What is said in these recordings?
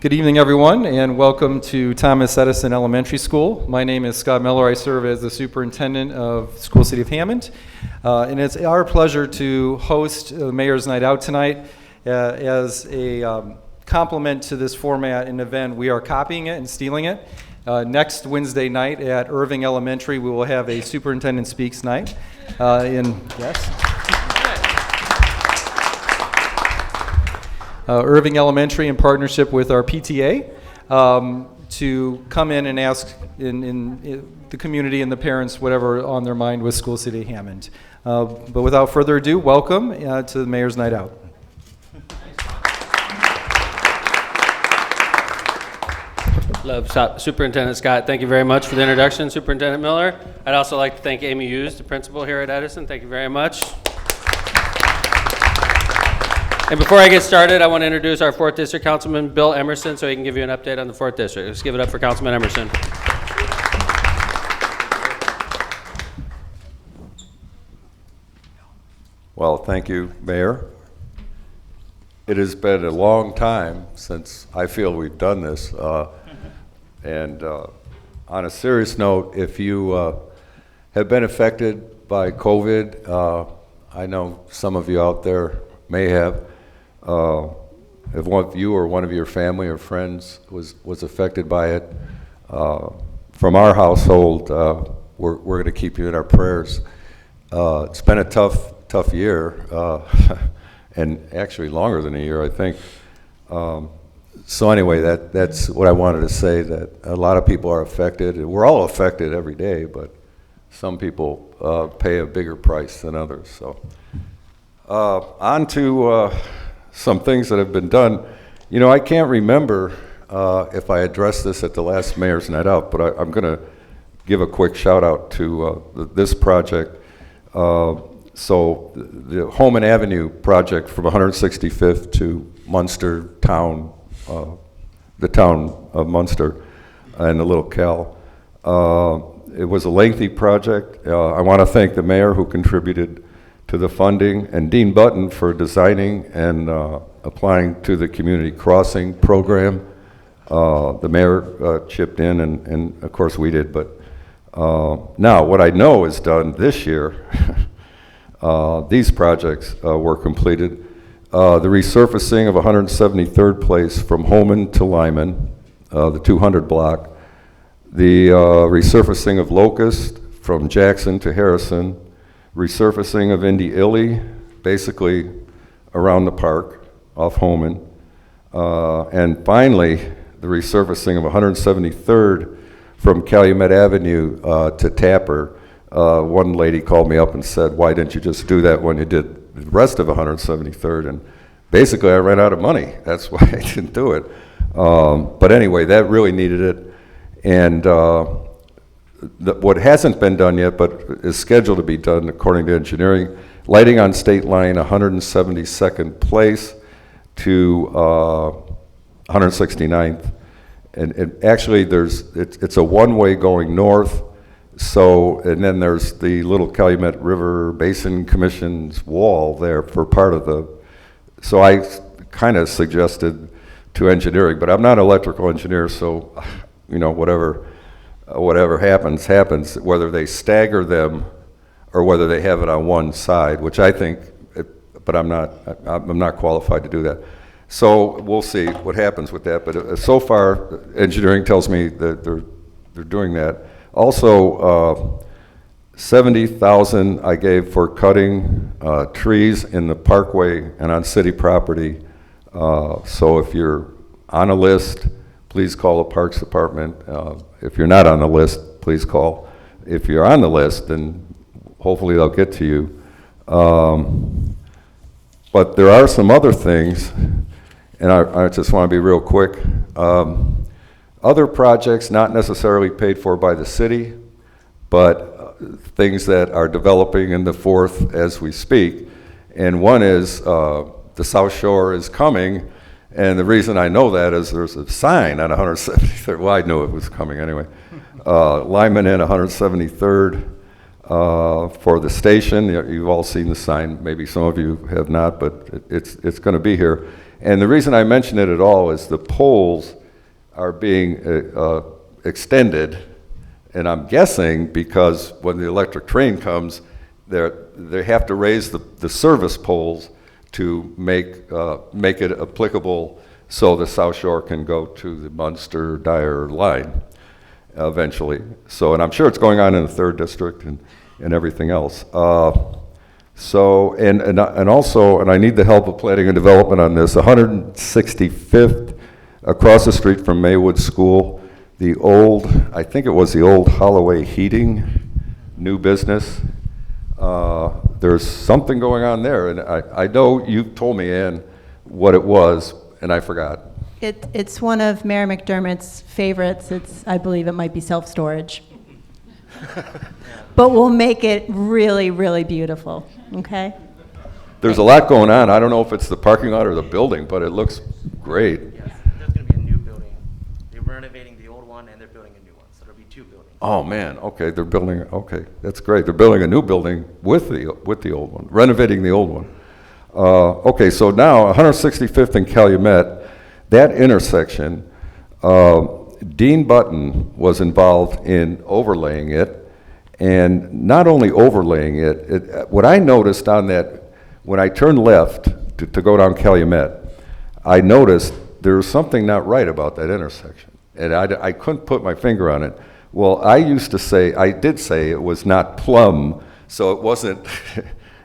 Good evening, everyone, and welcome to Thomas Edison Elementary School. My name is Scott Miller. I serve as the superintendent of School City of Hammond. And it's our pleasure to host the Mayor's Night Out tonight. As a complement to this format and event, we are copying it and stealing it. Next Wednesday night at Irving Elementary, we will have a Superintendent Speaks night. Irving Elementary, in partnership with our PTA, to come in and ask in the community and the parents whatever on their mind with School City Hammond. But without further ado, welcome to the Mayor's Night Out. Superintendent Scott, thank you very much for the introduction. Superintendent Miller, I'd also like to thank Amy Hughes, the principal here at Edison. Thank you very much. And before I get started, I want to introduce our 4th District Councilman, Bill Emerson, so he can give you an update on the 4th District. Let's give it up for Councilman Emerson. Well, thank you, Mayor. It has been a long time since I feel we've done this. And on a serious note, if you have been affected by COVID, I know some of you out there may have. If one of you or one of your family or friends was affected by it, from our household, we're going to keep you in our prayers. It's been a tough year, and actually longer than a year, I think. So anyway, that's what I wanted to say, that a lot of people are affected. We're all affected every day, but some people pay a bigger price than others. So on to some things that have been done. You know, I can't remember if I addressed this at the last Mayor's Night Out, but I'm going to give a quick shout out to this project. So the Holman Avenue project from 165th to Munster Town, the town of Munster and the little Cal. It was a lengthy project. I want to thank the mayor who contributed to the funding, and Dean Button for designing and applying to the community crossing program. The mayor chipped in, and of course we did, but now what I know is done this year, these projects were completed. The resurfacing of 173rd Place from Holman to Lyman, the 200 block. The resurfacing of Locust from Jackson to Harrison. Resurfacing of Indy Illy, basically around the park off Holman. And finally, the resurfacing of 173rd from Calume Avenue to Tapper. One lady called me up and said, why didn't you just do that when you did the rest of 173rd? And basically I ran out of money. That's why I didn't do it. But anyway, that really needed it. And what hasn't been done yet, but is scheduled to be done according to engineering, lighting on State Line 172nd Place to 169th. And actually it's a one-way going north. So, and then there's the little Calumet River Basin Commission's wall there for part of the, so I kind of suggested to engineering, but I'm not an electrical engineer, so, you know, whatever happens, whether they stagger them or whether they have it on one side, which I think, but I'm not qualified to do that. So we'll see what happens with that, but so far, engineering tells me that they're doing that. Also, $70,000 I gave for cutting trees in the parkway and on city property. So if you're on a list, please call the Parks Department. If you're not on the list, please call. If you're on the list, then hopefully they'll get to you. But there are some other things, and I just want to be real quick. Other projects not necessarily paid for by the city, but things that are developing in the 4th as we speak. And one is the South Shore is coming. And the reason I know that is there's a sign on 173rd. Well, I knew it was coming anyway. Lyman in 173rd for the station. You've all seen the sign. Maybe some of you have not, but it's going to be here. And the reason I mention it at all is the poles are being extended, and I'm guessing because when the electric train comes, they have to raise the service poles to make it applicable so the South Shore can go to the Munster-Dyer line eventually. So, and I'm sure it's going on in the 3rd District and everything else. So, and also, and I need the help of planning and development on this, 165th across the street from Maywood School, the old, I think it was the old Holloway Heating, new business. There's something going on there, and I know you told me, Ann, what it was, and I forgot. It's one of Mayor McDermott's favorites. I believe it might be self-storage. But we'll make it really, really beautiful, okay? There's a lot going on. I don't know if it's the parking lot or the building, but it looks great. Yes, there's going to be a new building. They're renovating the old one and they're building a new one, so there'll be 2 buildings. Oh, man, okay, they're building, okay, that's great. They're building a new building with the old one, renovating the old one. Okay, so now 165th and Calumet, that intersection, Dean Button was involved in overlaying it, and not only overlaying it, what I noticed on that, when I turned left to go down Calumet, I noticed there was something not right about that intersection, and I couldn't put my finger on it. Well, I did say it was not plumb, so it wasn't,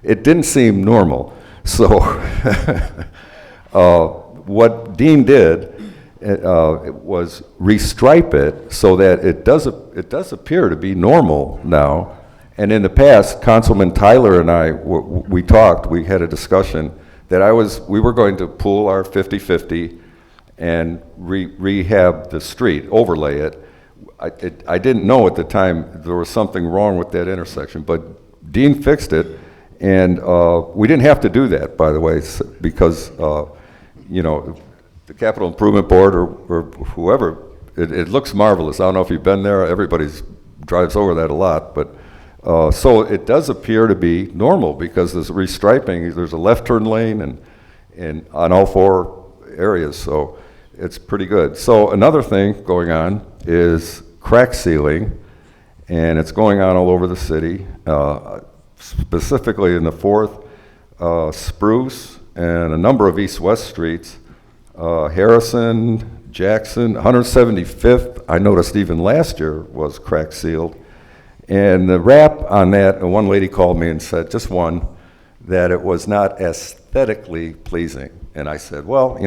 it didn't seem normal. So what Dean did was restripe it so that it does appear to be normal now. And in the past, Councilman Tyler and I, we talked, we had a discussion that we were going to pool our 50-50 and rehab the street, overlay it. I didn't know at the time there was something wrong with that intersection, but Dean fixed it, and we didn't have to do that, by the way, because the Capital Improvement Board or whoever, it looks marvelous. I don't know if you've been there. Everybody drives over that a lot, but so it does appear to be normal because there's restriping. There's a left turn lane and on all 4 areas, so it's pretty good. So another thing going on is crack sealing, and it's going on all over the city, specifically in the 4th, Spruce, and a number of east-west streets. Harrison, Jackson, 175th, I noticed even last year was crack sealed. And the rap on that, and one lady called me and said, just one, that it was not aesthetically pleasing. And I said, well,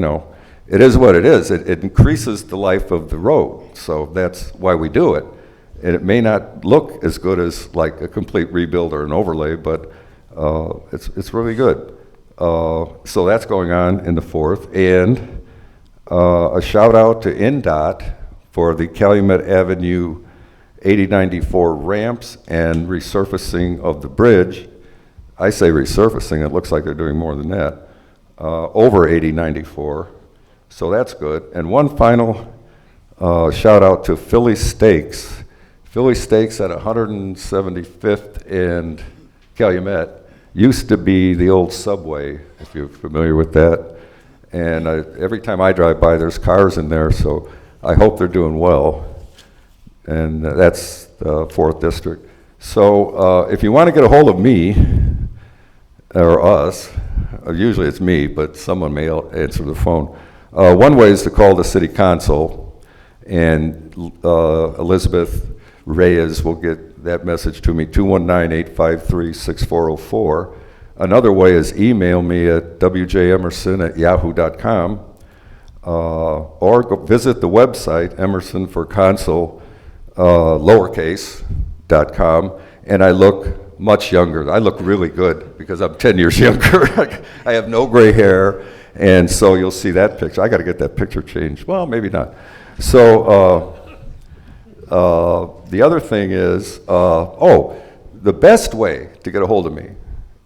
it is what it is. It increases the life of the road, so that's why we do it. And it may not look as good as like a complete rebuild or an overlay, but it's really good. So that's going on in the 4th. And a shout out to NDOT for the Calumet Avenue 8094 ramps and resurfacing of the bridge. I say resurfacing, it looks like they're doing more than that, over 8094. So that's good. And one final shout out to Philly Steaks. Philly Steaks at 175th and Calumet used to be the old Subway, if you're familiar with that. And every time I drive by, there's cars in there, so I hope they're doing well. And that's the 4th District. So if you want to get a hold of me, or us, usually it's me, but someone may answer the phone. One way is to call the City Council, and Elizabeth Reyes will get that message to me, 219-853-6404. Another way is email me at wjemerson@yahoo.com, or go visit the website, Emerson for Council, lowercase.com, and I look much younger. I look really good because I'm 10 years younger. I have no gray hair, and so you'll see that picture. I got to get that picture changed. Well, maybe not. So the other thing is, the best way to get a hold of me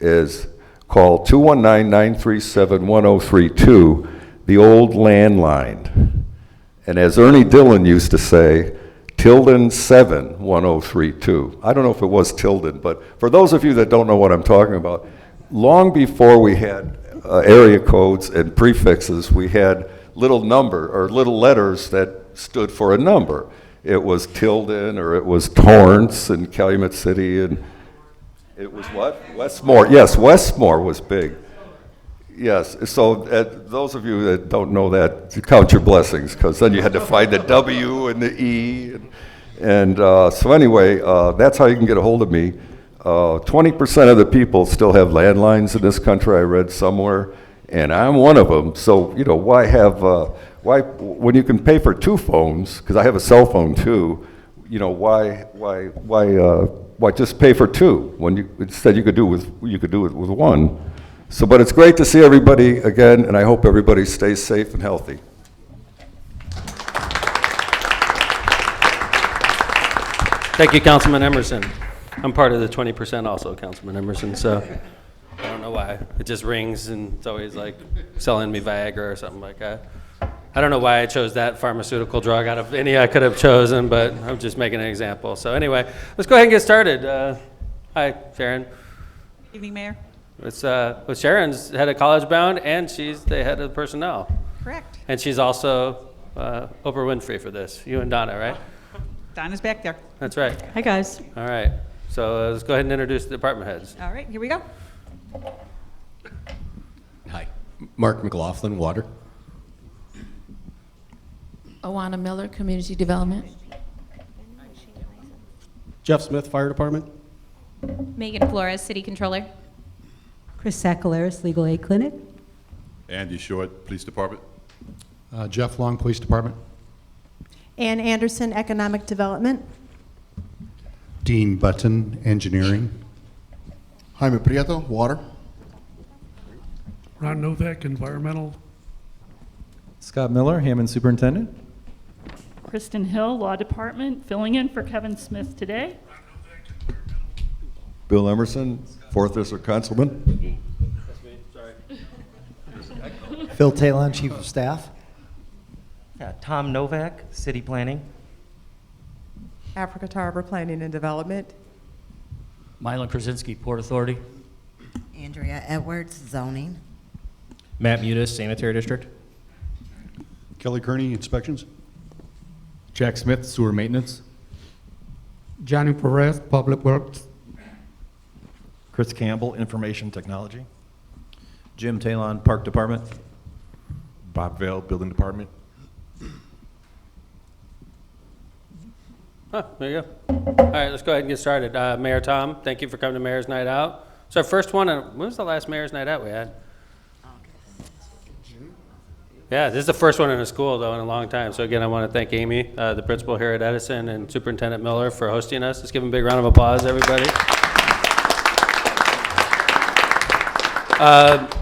is call 219-937-1032, the old landline. And as Ernie Dillon used to say, Tilden 71032. I don't know if it was Tilden, but for those of you that don't know what I'm talking about, long before we had area codes and prefixes, we had little letters that stood for a number. It was Tilden, or it was Torrance in Calumet City, and it was what? Westmore. Yes, Westmore was big. Yes, so those of you that don't know that, count your blessings, because then you had to find the W and the E. So anyway, that's how you can get a hold of me. 20% of the people still have landlines in this country, I read somewhere, and I'm one of them. So, you know, why when you can pay for 2 phones, because I have a cell phone too, you know, why just pay for 2 when instead you could do it with 1. So, but it's great to see everybody again, and I hope everybody stays safe and healthy. Thank you, Councilman Emerson. I'm part of the 20% also, Councilman Emerson, so I don't know why. It just rings, and it's always like selling me Viagra or something like that. I don't know why I chose that pharmaceutical drug out of any I could have chosen, but I'm just making an example. So anyway, let's go ahead and get started. Hi, Sharon. Evening, Mayor. With Sharon's head of College Bound, and she's the head of personnel. Correct. And she's also Oprah Winfrey for this. You and Donna, right? Donna's back there. That's right. Hi, guys. All right. So let's go ahead and introduce the department heads. All right, here we go. Hi, Mark McLaughlin, Water. Awana Miller, Community Development. Jeff Smith, Fire Department. Megan Flores, City Controller. Chris Sakalaris, Legal Aid Clinic. Andy Short, Police Department. Jeff Long, Police Department. Ann Anderson, Economic Development. Dean Button, Engineering. Jaime Prieto, Water. Ron Novak, Environmental. Scott Miller, Hammond Superintendent. Kristen Hill, Law Department, filling in for Kevin Smith today. Bill Emerson, 4th District Councilman. That's me, sorry. Phil Talon, Chief of Staff. Tom Novak, City Planning. Africa Harbor Planning and Development. Mylan Krasinski, Port Authority. Andrea Edwards, Zoning. Matt Mutis, Sanitary District. Kelly Kearney, Inspections. Jack Smith, Sewer Maintenance. Johnny Perez, Public Works. Chris Campbell, Information Technology. Jim Talon, Park Department. Bob Vale, Building Department. There you go. All right, let's go ahead and get started. Mayor Tom, thank you for coming to Mayor's Night Out. It's our first one. When was the last Mayor's Night Out we had? Yeah, this is the first one in a school, though, in a long time. So again, I want to thank Amy, the principal here at Edison, and Superintendent Miller for hosting us. Let's give them a big round of applause, everybody.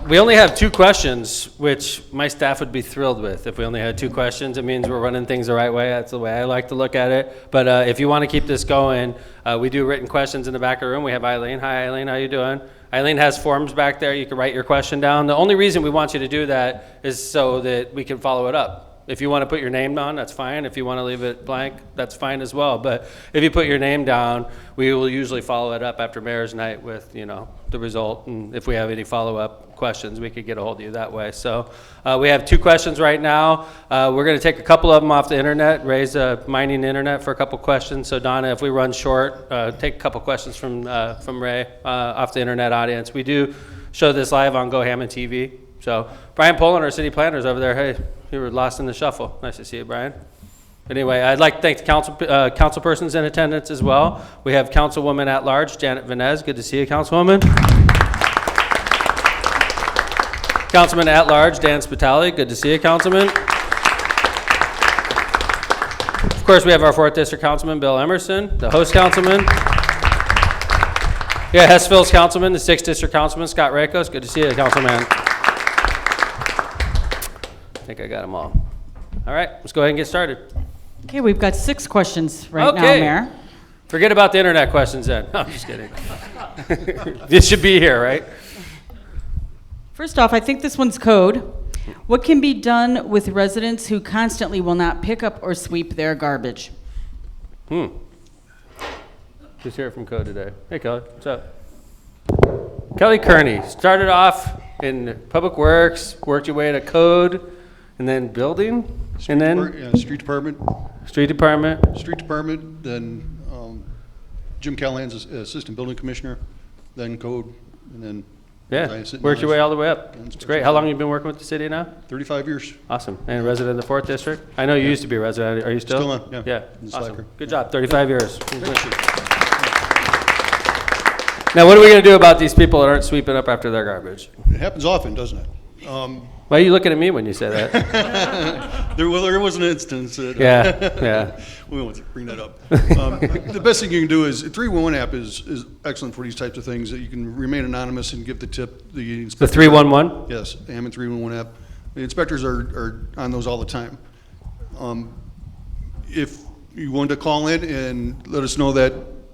We only have 2 questions, which my staff would be thrilled with. If we only had 2 questions, it means we're running things the right way. That's the way I like to look at it. But if you want to keep this going, we do written questions in the back of the room. We have Eileen. Hi, Eileen. How you doing? Eileen has forms back there. You can write your question down. The only reason we want you to do that is so that we can follow it up. If you want to put your name down, that's fine. If you want to leave it blank, that's fine as well. But if you put your name down, we will usually follow it up after Mayor's Night with, you know, the result. And if we have any follow-up questions, we could get a hold of you that way. So we have 2 questions right now. We're going to take a couple of them off the internet, raise mining the internet for a couple questions. So Donna, if we run short, take a couple questions from Ray off the internet audience. We do show this live on Go Hammond TV. So Brian Poland, our city planner, is over there. Hey, you were lost in the shuffle. Nice to see you, Brian. Anyway, I'd like to thank the council persons in attendance as well. We have Councilwoman at Large, Janet Venez. Good to see you, Councilwoman. Councilman at Large, Dan Spitali. Good to see you, Councilman. Of course, we have our 4th District Councilman, Bill Emerson, the host councilman. Yeah, Hessville's Councilman, the 6th District Councilman, Scott Rakos. Good to see you, Councilman. I think I got them all. All right, let's go ahead and get started. Okay, we've got 6 questions right now, Okay. Mayor. Forget about the internet questions then. No, I'm just kidding. This should be here, right? First off, I think this one's code. What can be done with residents who constantly will not pick up or sweep their garbage? Just hear it from Code today. Hey, Kelly, what's up? Kelly Kearney started off in Public Works, worked your way to code, and then building, and then Street Department. street department. Street Department, then Jim Callahan's Assistant Building Commissioner, then Code, and then. Yeah, worked your way all the way up. It's great. How long have you been working with the city now? 35 years. Awesome. And a resident of the 4th District? I know you used to be a resident. Are you still? Still am, yeah. In Awesome. Slacker. Good job. 35 years. Now, what are we going to do about these people that aren't sweeping up after their garbage? It happens often, doesn't it? Why are you looking at me when you say that? There was an instance that. Yeah. We won't bring that up. The best thing you can do is, 311 app is excellent for these types of things, that you can remain anonymous and give the tip. The inspectors 311? Yes, the Hammond 311 app. The inspectors are on those all the time. If you want to call in and let us know that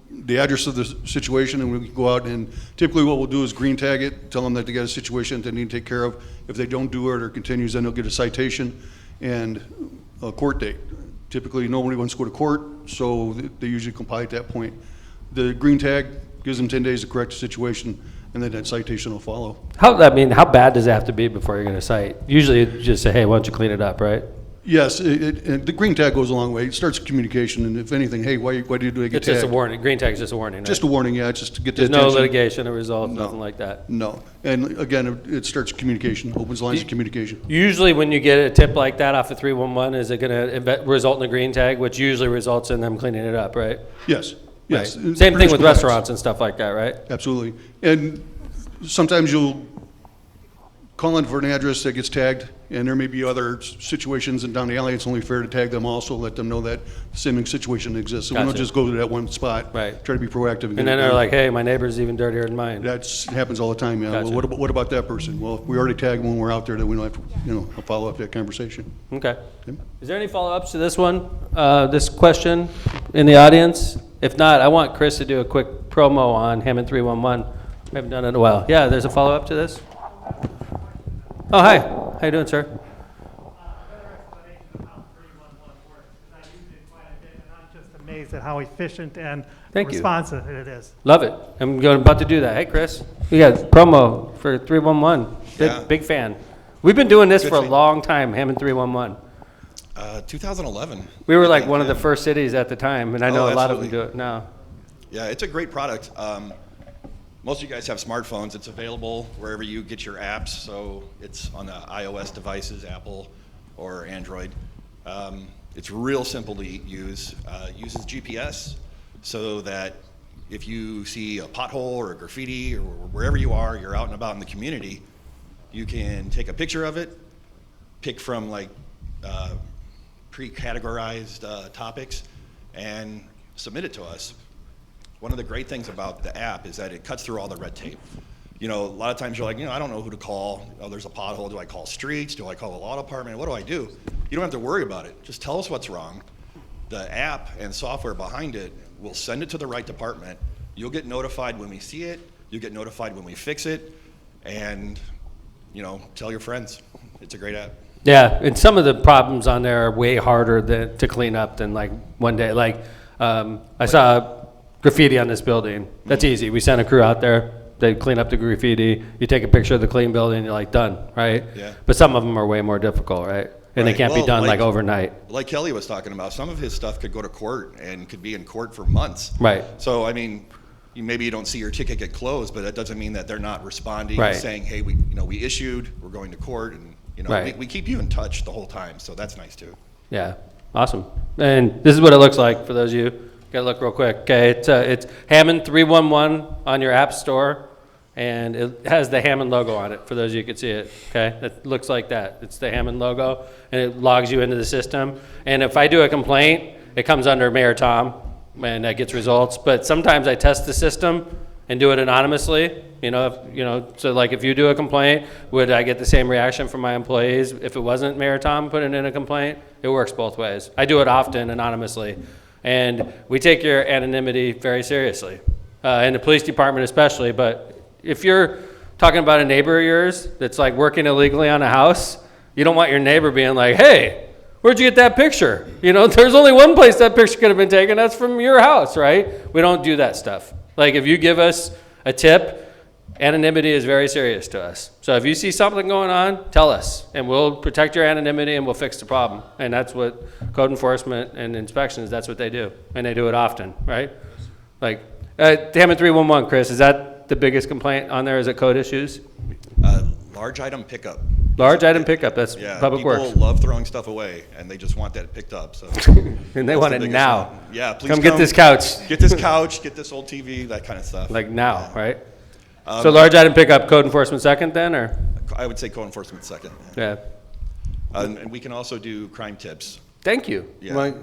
the address of the situation, and we can go out, and typically what we'll do is green tag it, tell them that they got a situation that they need to take care of. If they don't do it or continues, then they'll get a citation and a court date. Typically, nobody wants to go to court, so they usually comply at that point. The green tag gives them 10 days to correct the situation, and then that citation will follow. How bad does it have to be before you're going to cite? Usually you just say, hey, why don't you clean it up, right? Yes, the green tag goes a long way. It starts communication, and if anything, hey, why do I get tagged? It's just a warning. Green tag is just a warning, right? Just a warning, yeah, just to get the There's no attention. litigation or result, nothing like that. No, and again, it starts communication, opens lines of communication. Usually when you get a tip like that off of 311, is it going to result in a green tag, which usually results in them cleaning it up, right? Yes, yes. Right. Same thing with restaurants and stuff like that, right? Absolutely. And sometimes you'll call in for an address that gets tagged, and there may be other situations, and down the alley, it's only fair to tag them also, let them know that the same situation exists. So we don't Gotcha. just go to that one spot. Right. Try to be proactive. And then they're like, hey, my neighbor's even dirtier than mine. That happens all the time, yeah. Gotcha. Well, what about that person? Well, if we already tagged when we're out there, then we don't have to, follow up that conversation. Okay. Is there any follow-ups to this one, this question in the audience? If not, I want Chris to do a quick promo on Hammond 311. We haven't done it in a while. Yeah, there's a follow-up to this? Oh, hi. How you doing, sir? Amazed at how efficient and Thank you. responsive it is. Love it. I'm about to do that. Hey, Chris, we got promo for 311. Big fan. We've been doing this for a long time, Hammond 311. 2011. We were like one of the first cities at the time, and I know a lot of them do it now. Yeah, it's a great product. Most of you guys have smartphones. It's available wherever you get your apps, so it's on the iOS devices, Apple or Android. It's real simple to use. Uses GPS so that if you see a pothole or a graffiti or wherever you are, you're out and about in the community, you can take a picture of it, pick from like pre-categorized topics, and submit it to us. One of the great things about the app is that it cuts through all the red tape. A lot of times you're like, I don't know who to call. There's a pothole. Do I call streets? Do I call the law department? What do I do? You don't have to worry about it. Just tell us what's wrong. The app and software behind it will send it to the right department. You'll get notified when we see it. You'll get notified when we fix it. And, tell your friends. It's a great app. Yeah, and some of the problems on there are way harder to clean up than like one day. Like I saw graffiti on this building. That's easy. We sent a crew out there. They clean up the graffiti. You take a picture of the clean building, you're like, done, right? Yeah. But some of them are way more difficult, right? And they can't be done like overnight. Like Kelly was talking about, some of his stuff could go to court and could be in court for months. Right. So, maybe you don't see your ticket get closed, but that doesn't mean that they're not responding, Right. saying, hey, we issued, we're going to court, and Right. we keep you in touch the whole time, so that's nice too. Yeah, awesome. And this is what it looks like for those of you. Gotta look real quick. Okay, it's Hammond 311 on your app store, and it has the Hammond logo on it for those of you who can see it. Okay, it looks like that. It's the Hammond logo, and it logs you into the system. And if I do a complaint, it comes under Mayor Tom, and that gets results. But sometimes I test the system and do it anonymously. So like if you do a complaint, would I get the same reaction from my employees if it wasn't Mayor Tom putting in a complaint? It works both ways. I do it often anonymously. And we take your anonymity very seriously, in the police department especially. But if you're talking about a neighbor of yours that's like working illegally on a house, you don't want your neighbor being like, hey, where'd you get that picture? There's only one place that picture could have been taken. That's from your house, right? We don't do that stuff. Like if you give us a tip, Anonymity is very serious to us. So if you see something going on, tell us, and we'll protect your anonymity and we'll fix the problem. And that's what code enforcement and inspections, that's what they do. And they do it often, right? Like, Hammond 311, Chris, is that the biggest complaint on there? Is it code issues? Large item pickup. Large item pickup, that's Yeah, Public Works. people love throwing stuff away, and they just want that picked up, so. And they That's want the it biggest now. one. Yeah, please Come get this couch. Get this couch, get this old TV, that kind of stuff. Like now, right? So large item pickup, code enforcement second then, or? I would say code enforcement second. Yeah. And we can also do crime tips. Thank you. Yeah.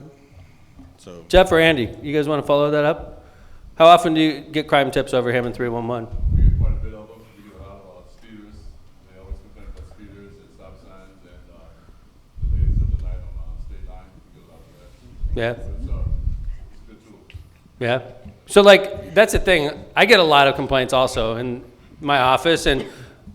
So Jeff or Andy, you guys want to follow that up? How often do you get crime tips over Hammond 311? We get quite a bit of them. We get a lot of speeders. They always complain about speeders and stop signs and the ladies of the night on state line. We get a lot of that. Yeah. It's a good tool. Yeah. So like, that's the thing. I get a lot of complaints also in my office, and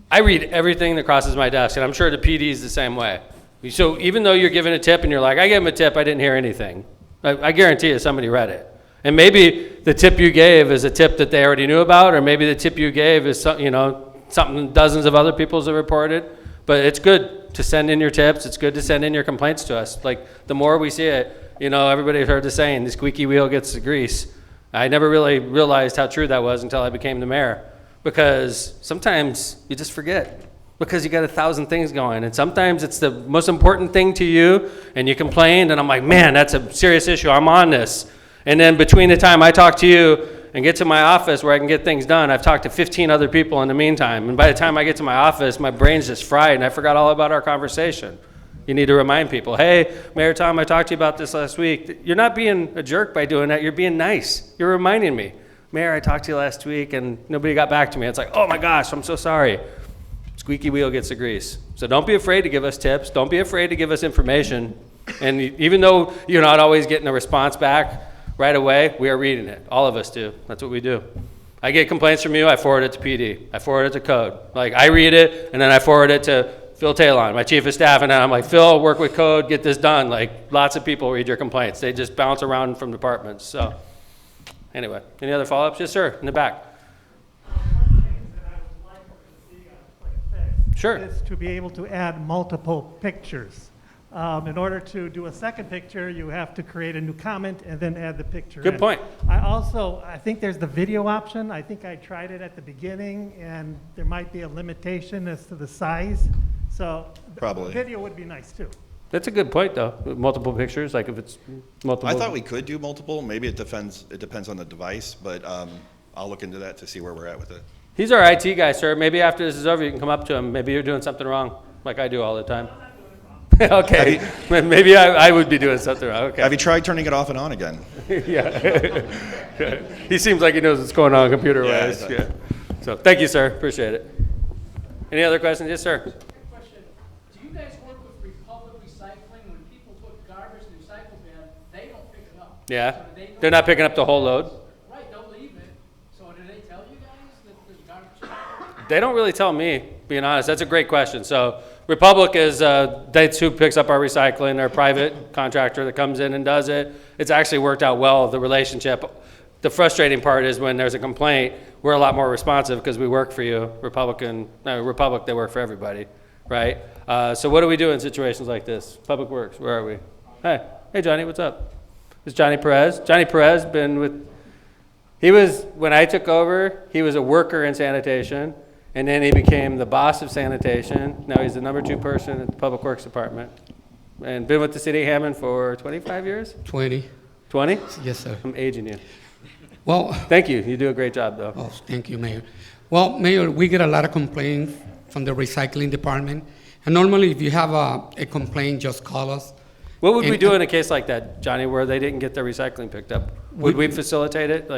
I read everything that crosses my desk, and I'm sure the PD is the same way. So even though you're giving a tip and you're like, I gave him a tip, I didn't hear anything. I guarantee you somebody read it. And maybe the tip you gave is a tip that they already knew about, or maybe the tip you gave is something dozens of other people have reported. But it's good to send in your tips. It's good to send in your complaints to us. Like, the more we see it, everybody's heard the saying, the squeaky wheel gets the grease. I never really realized how true that was until I became the mayor, because sometimes you just forget because you got 1,000 things going, and sometimes it's the most important thing to you, and you complained, and I'm like, man, that's a serious issue. I'm on this. And then between the time I talk to you and get to my office where I can get things done, I've talked to 15 other people in the meantime. And by the time I get to my office, my brain's just fried, and I forgot all about our conversation. You need to remind people, hey, Mayor Tom, I talked to you about this last week. You're not being a jerk by doing that. You're being nice. You're reminding me. Mayor, I talked to you last week, and nobody got back to me. It's like, oh, my gosh, I'm so sorry. Squeaky wheel gets the grease. So don't be afraid to give us tips. Don't be afraid to give us information. And even though you're not always getting a response back right away, we are reading it. All of us do. That's what we do. I get complaints from you, I forward it to PD. I forward it to code. Like, I read it, and then I forward it to Phil Talon, my chief of staff, and then I'm like, Phil, work with code, get this done. Like, lots of people read your complaints. They just bounce around from departments. So anyway, any other follow-ups? Yes, sir, in the back. Sure. Is to be able to add multiple pictures. In order to do a second picture, you have to create a new comment and then add the picture. Good point. I think there's the video option. I think I tried it at the beginning, and there might be a limitation as to the size. So Probably. Video would be nice too. That's a good point, though. Multiple pictures, like if it's multiple. I thought we could do multiple. Maybe it depends on the device, but I'll look into that to see where we're at with it. He's our IT guy, sir. Maybe after this is over, you can come up to him. Maybe you're doing something wrong, like I do all the time. Okay. Maybe I would be doing something wrong. Okay. Have you tried turning it off and on again? Yeah. He seems like he knows what's going on computer-wise. Yeah, Yeah. So thank you, sir. Appreciate it. Any other questions? Yes, sir. Question. Do you guys work with Republic Recycling? When people put garbage in the recycle bin, they don't pick it up. Yeah. So They're not picking up the whole load. Right, don't leave it. So do they tell you guys that there's garbage? They don't really tell me, being honest. That's a great question. So Republic is, that's who picks up our recycling, their private contractor that comes in and does it. It's actually worked out well, the relationship. The frustrating part is when there's a complaint, we're a lot more responsive because we work for you. Republic, they work for everybody, right? So what do we do in situations like this? Public Works, where are we? Hey Johnny, what's up? This is Johnny Perez. Johnny Perez when I took over, he was a worker in sanitation, and then he became the boss of sanitation. Now he's the number 2 person at the Public Works Department. And been with the city of Hammond for 25 years? 20. 20? Yes, sir. I'm aging you. Well, thank you. You do a great job, though. Oh, thank you, Mayor. Well, Mayor, we get a lot of complaints from the recycling department. And normally, if you have a complaint, just call us. What would we do in a case like that, Johnny, where they didn't get their recycling picked up? Would we facilitate it?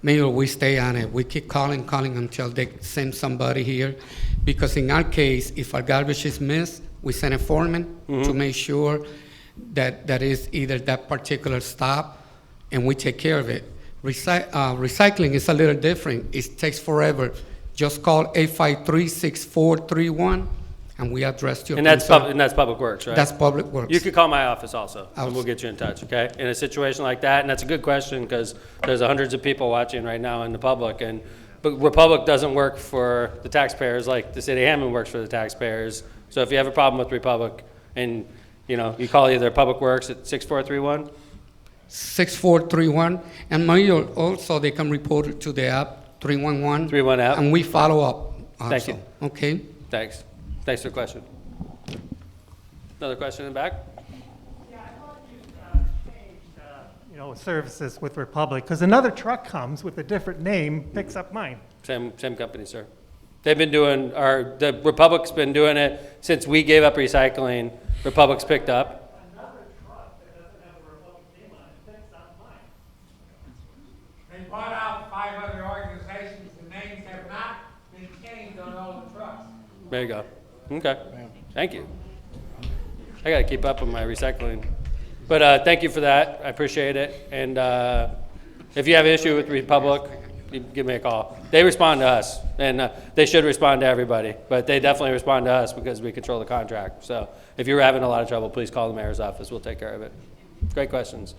Mayor, we stay on it. We keep calling until they send somebody here. Because in our case, if our garbage is missed, we send a foreman to make sure that is either that particular stop, and we take care of it. Recycling is a little different. It takes forever. Just call 853-6431, and we address your concern. And that's Public Works, right? That's Public Works. You could call my office also, and we'll get you in touch, okay? In a situation like that, and that's a good question because there's hundreds of people watching right now in the public, but Republic doesn't work for the taxpayers like the city of Hammond works for the taxpayers. So if you have a problem with Republic and, you know, you call either Public Works at 6431. 6431, and Mayor, also they can report it to the app, 311. 311 app. And we follow up also. Thank you. Okay? Thanks. Thanks for the question. Another question in the back? Yeah, I thought you changed, you know, services with Republic, because another truck comes with a different name, picks up mine. Same company, sir. They've been doing, the Republic's been doing it since we gave up recycling. Republic's picked up. They bought out 5 other organizations, the names have not been changed on all the trucks. There you go. Okay. Thank you. I got to keep up with my recycling. But thank you for that. I appreciate it. And if you have an issue with Republic, you give me a call. They respond to us, and they should respond to everybody. But they definitely respond to us because we control the contract. So if you're having a lot of trouble, please call the mayor's office. We'll take care of it. Great questions.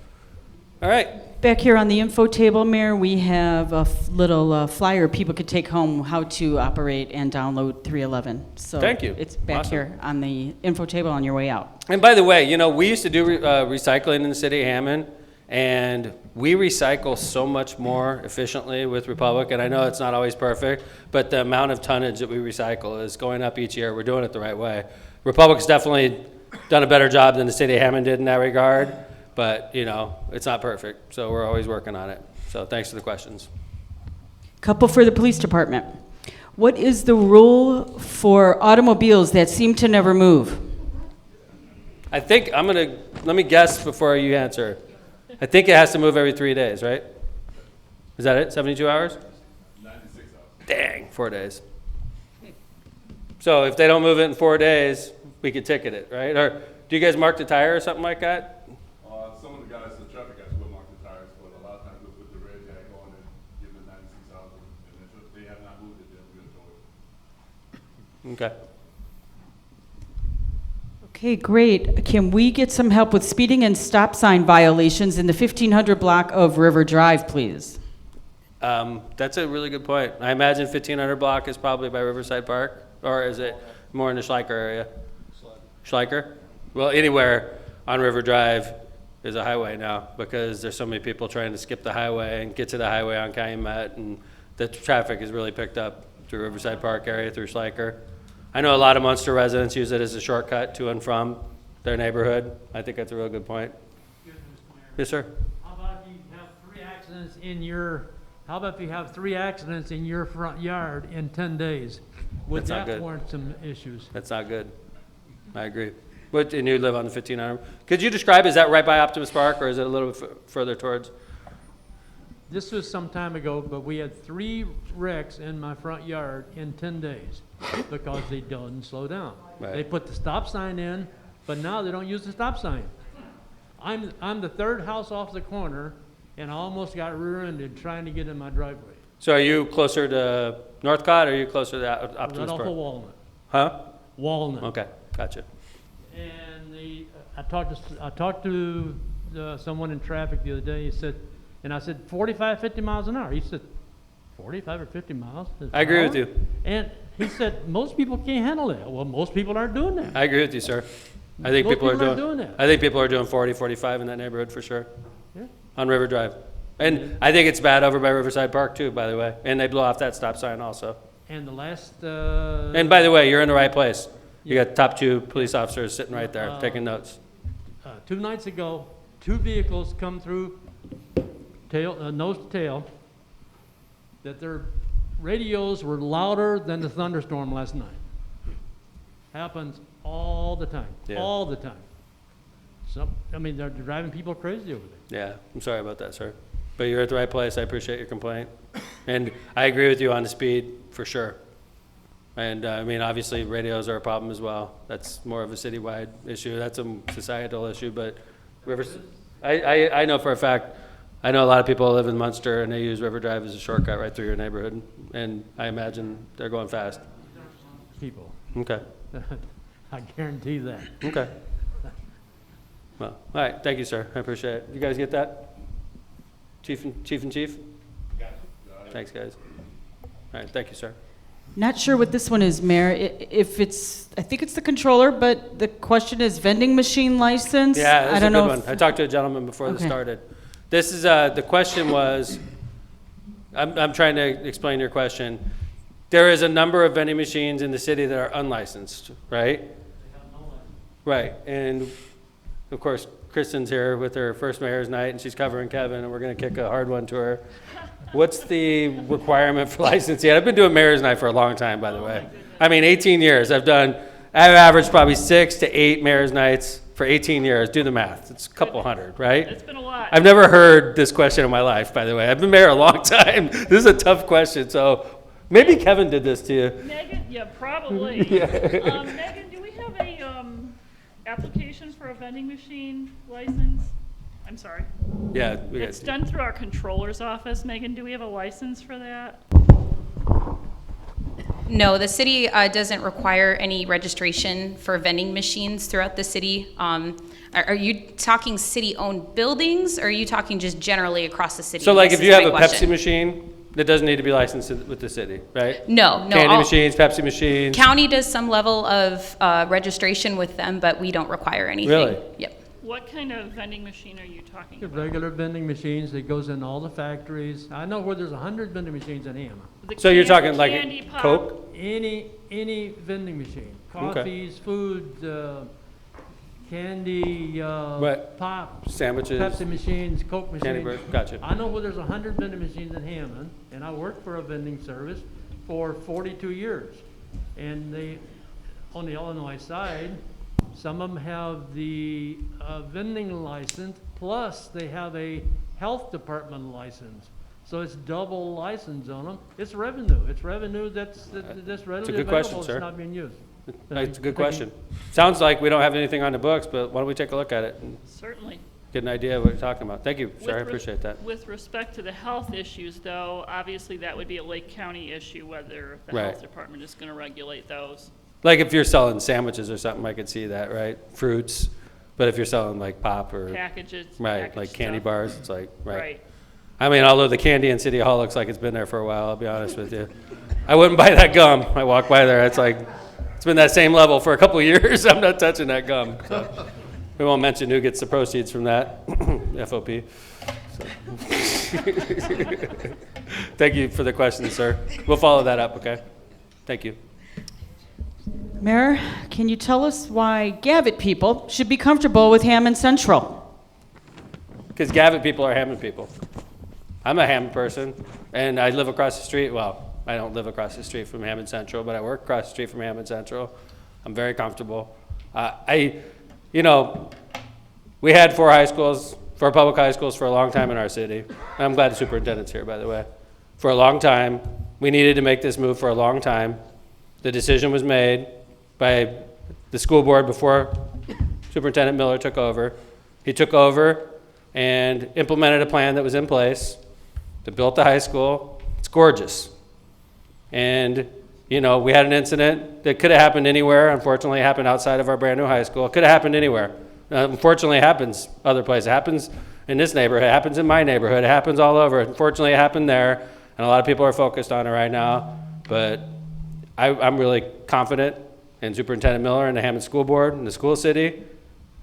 All right. Back here on the info table, Mayor, we have a little flyer people could take home how to operate and download 311. So Thank you. It's back Awesome. here on the info table on your way out. And by the way, you know, we used to do recycling in the city of Hammond, and we recycle so much more efficiently with Republic, and I know it's not always perfect, but the amount of tonnage that we recycle is going up each year. We're doing it the right way. Republic's definitely done a better job than the city of Hammond did in that regard, but, you know, it's not perfect, so we're always working on it. So thanks for the questions. Couple for the police department. What is the rule for automobiles that seem to never move? I think let me guess before you answer. I think it has to move every 3 days, right? Is that it, 72 hours? 96 hours. Dang, 4 days. So if they don't move it in 4 days, we could ticket it, right? Or do you guys mark the tire or something like that? Some of the guys, the traffic guys will mark the tires, but a lot of times we'll put the red tag on and give them 96 hours, and if they have not moved it, then we'll tow it. Okay. Okay, great. Can we get some help with speeding and stop sign violations in the 1500 block of River Drive, please? That's a really good point. I imagine 1500 block is probably by Riverside Park, or is it more in the Schleicher area? Schleicher? Well, anywhere on River Drive is a highway now because there's so many people trying to skip the highway and get to the highway on Calumet, and the traffic is really picked up through Riverside Park area, through Schleicher. I know a lot of Munster residents use it as a shortcut to and from their neighborhood. I think that's a real good point. Yes, sir. How about if you have 3 accidents in your, how about if you have 3 accidents in your front yard in 10 days? Would That's not that good. warrant some issues? That's not good. I agree. And you live on the 1500. Could you describe, is that right by Optimus Park, or is it a little bit further towards? This was some time ago, but we had 3 wrecks in my front yard in 10 days because they didn't slow down. Right. They put the stop sign in, but now they don't use the stop sign. I'm the 3rd house off the corner, and I almost got rear-ended trying to get in my driveway. So are you closer to Northcott, or are you closer to Optimus Right off Park? of Walnut. Huh? Walnut. Okay, gotcha. And I talked to someone in traffic the other day. He said, and I said 45, 50 miles an hour. He said, 45 or 50 miles? I agree with you. And he said, most people can't handle that. Well, most people aren't doing that. I agree with you, sir. I think Most people are people aren't doing doing that. I think people are doing 40, 45 in that neighborhood for sure. Yeah. On River Drive. And I think it's bad over by Riverside Park too, by the way. And they blow off that stop sign also. And the last, And by the way, you're in the right place. You got top 2 police officers sitting right there taking notes. 2 nights ago, 2 vehicles come through nose to tail, that their radios were louder than the thunderstorm last night. Happens all the time, Yeah. all the time. I mean, they're driving people crazy over there. Yeah, I'm sorry about that, sir. But you're at the right place. I appreciate your complaint. And I agree with you on the speed, for sure. And I mean, obviously, radios are a problem as well. That's more of a citywide issue. That's a societal issue, but I know for a fact, I know a lot of people live in Munster, and they use River Drive as a shortcut right through your neighborhood. And I imagine they're going fast. People. Okay. I guarantee that. Okay. Well, all right. Thank you, sir. I appreciate it. You guys get that? Chief and Chief? Thanks, guys. All right, thank you, sir. Not sure what this one is, Mayor. If it's, I think it's the controller, but the question is vending machine license. Yeah, that's I don't a good know one. if- I talked to a gentleman before this Okay. started. This is, the question was, I'm trying to explain your question. There is a number of vending machines in the city that are unlicensed, right? Right, and of course, Kristen's here with her first mayor's night, and she's covering Kevin, and we're gonna kick a hard one to her. What's the requirement for licensing? I've been doing mayor's night for a long time, by the way. I mean, 18 years. I've averaged probably 6 to 8 mayor's nights for 18 years. Do the math. It's a couple hundred, right? It's been a lot. I've never heard this question in my life, by the way. I've been mayor a long time. This is a tough question, so maybe Kevin did this to you. Megan, yeah, probably. Yeah. Megan, do we have a application for a vending machine license? I'm sorry. Yeah, we got It's done through our controller's office. Megan, do we have a license for that? No, the city doesn't require any registration for vending machines throughout the city. Are you talking city-owned buildings, or are you talking just generally across the city? So like This if is you the have a big Pepsi question. machine, that doesn't need to be licensed with the city, right? No, Candy all- machines, Pepsi machines. County does some level of registration with them, but we don't require anything. Really? Yep. What kind of vending machine are you talking The about? regular vending machines that goes in all the factories. I know where there's 100 vending machines in Hammond. So you're talking like candy pop. Coke? Any vending machine, Okay. coffees, food, candy, Right. pop, Sandwiches, Pepsi machines, Coke machines. Candy bars, gotcha. I know where there's 100 vending machines in Hammond, and I worked for a vending service for 42 years. And they, on the Illinois side, some of them have the vending license, plus they have a health department license. So it's double license on them. It's revenue. It's revenue that's readily good available. question, It's sir. not being used. That's a good question. Sounds like we don't have anything on the books, but why don't we take a look at it and Certainly. get an idea of what you're talking about? Thank you, sir, I With appreciate that. With respect to the health issues, though, obviously that would be a Lake County issue, whether the Right. health department is going to regulate those. Like if you're selling sandwiches or something, I could see that, right? Fruits, but if you're selling like pop or. Packages, Right, packaged like candy stuff. bars, it's like, right. Right. I mean, although the candy in City Hall looks like it's been there for a while, I'll be honest with you. I wouldn't buy that gum. I walk by there, it's like, it's been that same level for a couple of years. I'm not touching that gum. So. We won't mention who gets the proceeds from that, FOP. So. Thank you for the question, sir. We'll follow that up, okay? Thank you. Mayor, can you tell us why Gavitt people should be comfortable with Hammond Central? Because Gavitt people are Hammond people. I'm a Hammond person, and I live across the street. Well, I don't live across the street from Hammond Central, but I work across the street from Hammond Central. I'm very comfortable. You know, we had 4 public high schools for a long time in our city. I'm glad the superintendent's here, by the way. For a long time, we needed to make this move for a long time. The decision was made by the school board before Superintendent Miller took over. He took over and implemented a plan that was in place to build the high school. It's gorgeous. And, you know, we had an incident that could have happened anywhere. Unfortunately, it happened outside of our brand new high school. It could have happened anywhere. Unfortunately, it happens other places. It happens in this neighborhood. It happens in my neighborhood. It happens all over. Unfortunately, it happened there, and a lot of people are focused on it right now. But I'm really confident in Superintendent Miller and the Hammond School Board and the school city.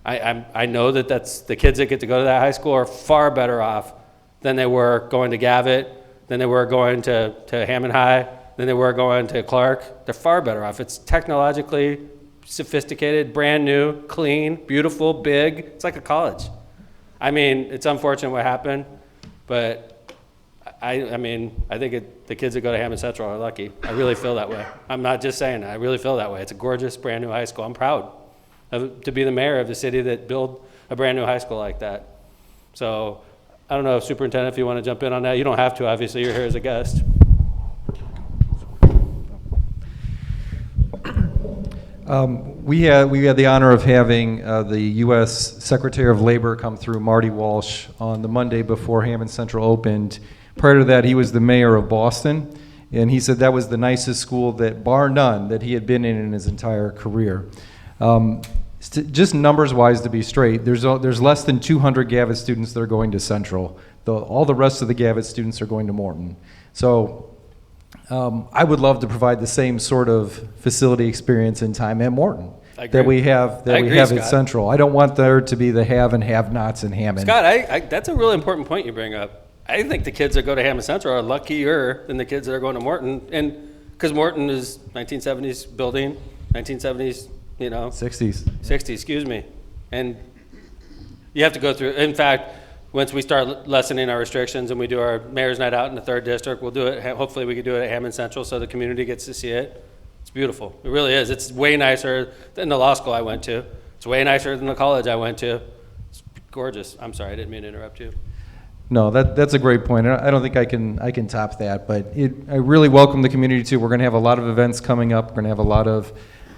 I know that that's the kids that get to go to that high school are far better off than they were going to Gavitt, than they were going to Hammond High, than they were going to Clark. They're far better off. It's technologically sophisticated, brand new, clean, beautiful, big. It's like a college. I mean, it's unfortunate what happened, but I mean, I think the kids that go to Hammond Central are lucky. I really feel that way. I'm not just saying that. I really feel that way. It's a gorgeous, brand new high school. I'm proud to be the mayor of the city that built a brand new high school like that. So I don't know, Superintendent, if you want to jump in on that. You don't have to, obviously. You're here as a guest. We had the honor of having the U.S. Secretary of Labor come through, Marty Walsh, on the Monday before Hammond Central opened. Prior to that, he was the mayor of Boston, and he said that was the nicest school, that bar none, that he had been in his entire career. Just numbers-wise, to be straight, there's less than 200 Gavitt students that are going to Central. All the rest of the Gavitt students are going to Morton. So I would love to provide the same sort of facility experience and time at Morton I that agree. we have I agree, at Scott. Central. I don't want there to be the have and have-nots in Hammond. Scott, that's a really important point you bring up. I think the kids that go to Hammond Central are luckier than the kids that are going to Morton, and because Morton is 1970s building, 1970s, 60s, excuse me, and you have to go through. In fact, once we start lessening our restrictions and we do our mayor's night out in the 3rd district, we'll do it. Hopefully, we can do it at Hammond Central so the community gets to see it. It's beautiful. It really is. It's way nicer than the law school I went to. It's way nicer than the college I went to. It's gorgeous. I'm sorry, I didn't mean to interrupt you. No, that's a great point. I don't think I can top that, but I really welcome the community too. We're going to have a lot of events coming up. We're going to have a lot of,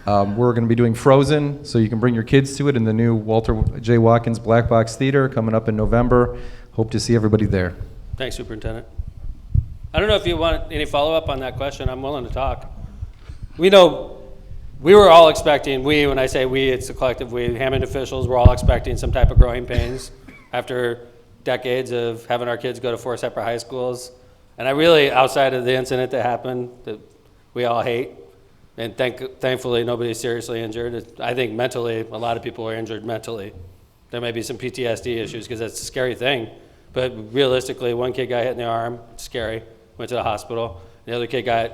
we're going to be doing Frozen, so you can bring your kids to it in the new Walter J. Watkins Black Box Theater coming up in November. Hope to see everybody there. Thanks, Superintendent. I don't know if you want any follow-up on that question. I'm willing to talk. We know we were all expecting, when I say we, it's the collective we, Hammond officials were all expecting some type of growing pains after decades of having our kids go to 4 separate high schools. And I really, outside of the incident that happened that we all hate, and thankfully nobody's seriously injured. I think mentally, a lot of people are injured mentally. There may be some PTSD issues because that's a scary thing. But realistically, one kid got hit in the arm, scary, went to the hospital. The other kid got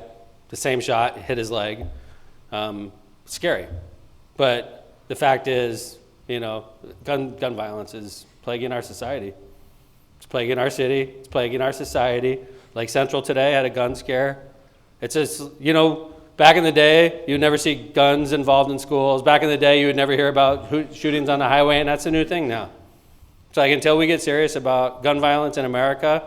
the same shot, hit his leg. Scary. But the fact is, gun violence is plaguing our society. It's plaguing our city. It's plaguing our society. Like Central today had a gun scare. It's just, back in the day, you would never see guns involved in schools. Back in the day, you would never hear about shootings on the highway, and that's a new thing now. So like, until we get serious about gun violence in America,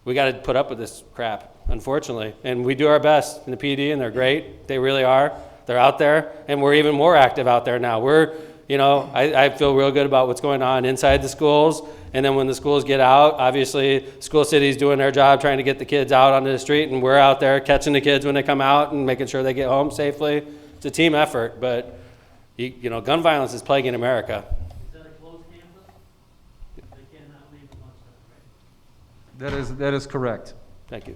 we got to put up with this crap, unfortunately. And we do our best in the PD, and they're great. They really are. They're out there, and we're even more active out there now. I feel real good about what's going on inside the schools. And then when the schools get out, obviously School City's doing their job trying to get the kids out onto the street, and we're out there catching the kids when they come out and making sure they get home safely. It's a team effort, but gun violence is plaguing America. Is that a closed campus? They cannot leave at lunchtime, right? That is correct. Thank you.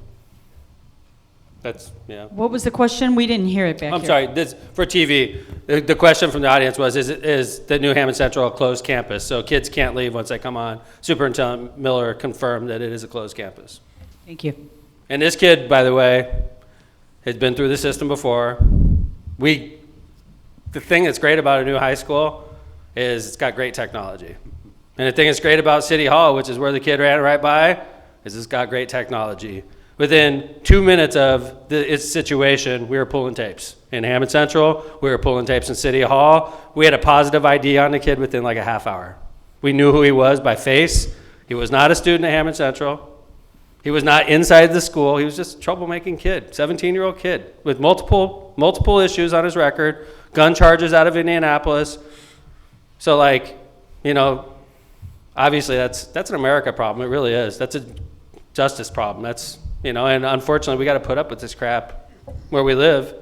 What was the question? We didn't hear it back here. I'm sorry, this, for TV, the question from the audience was, is the new Hammond Central a closed campus? So kids can't leave once they come on. Superintendent Miller confirmed that it is a closed campus. Thank you. And this kid, by the way, has been through the system before. The thing that's great about a new high school is it's got great technology. And the thing that's great about City Hall, which is where the kid ran right by, is it's got great technology. Within 2 minutes of its situation, we were pulling tapes. In Hammond Central, we were pulling tapes in City Hall. We had a positive ID on the kid within like a half hour. We knew who he was by face. He was not a student at Hammond Central. He was not inside the school. He was just a troublemaking kid, 17-year-old kid with multiple issues on his record, gun charges out of Indianapolis. So obviously that's an America problem. It really is. That's a justice problem. And unfortunately, we got to put up with this crap where we live.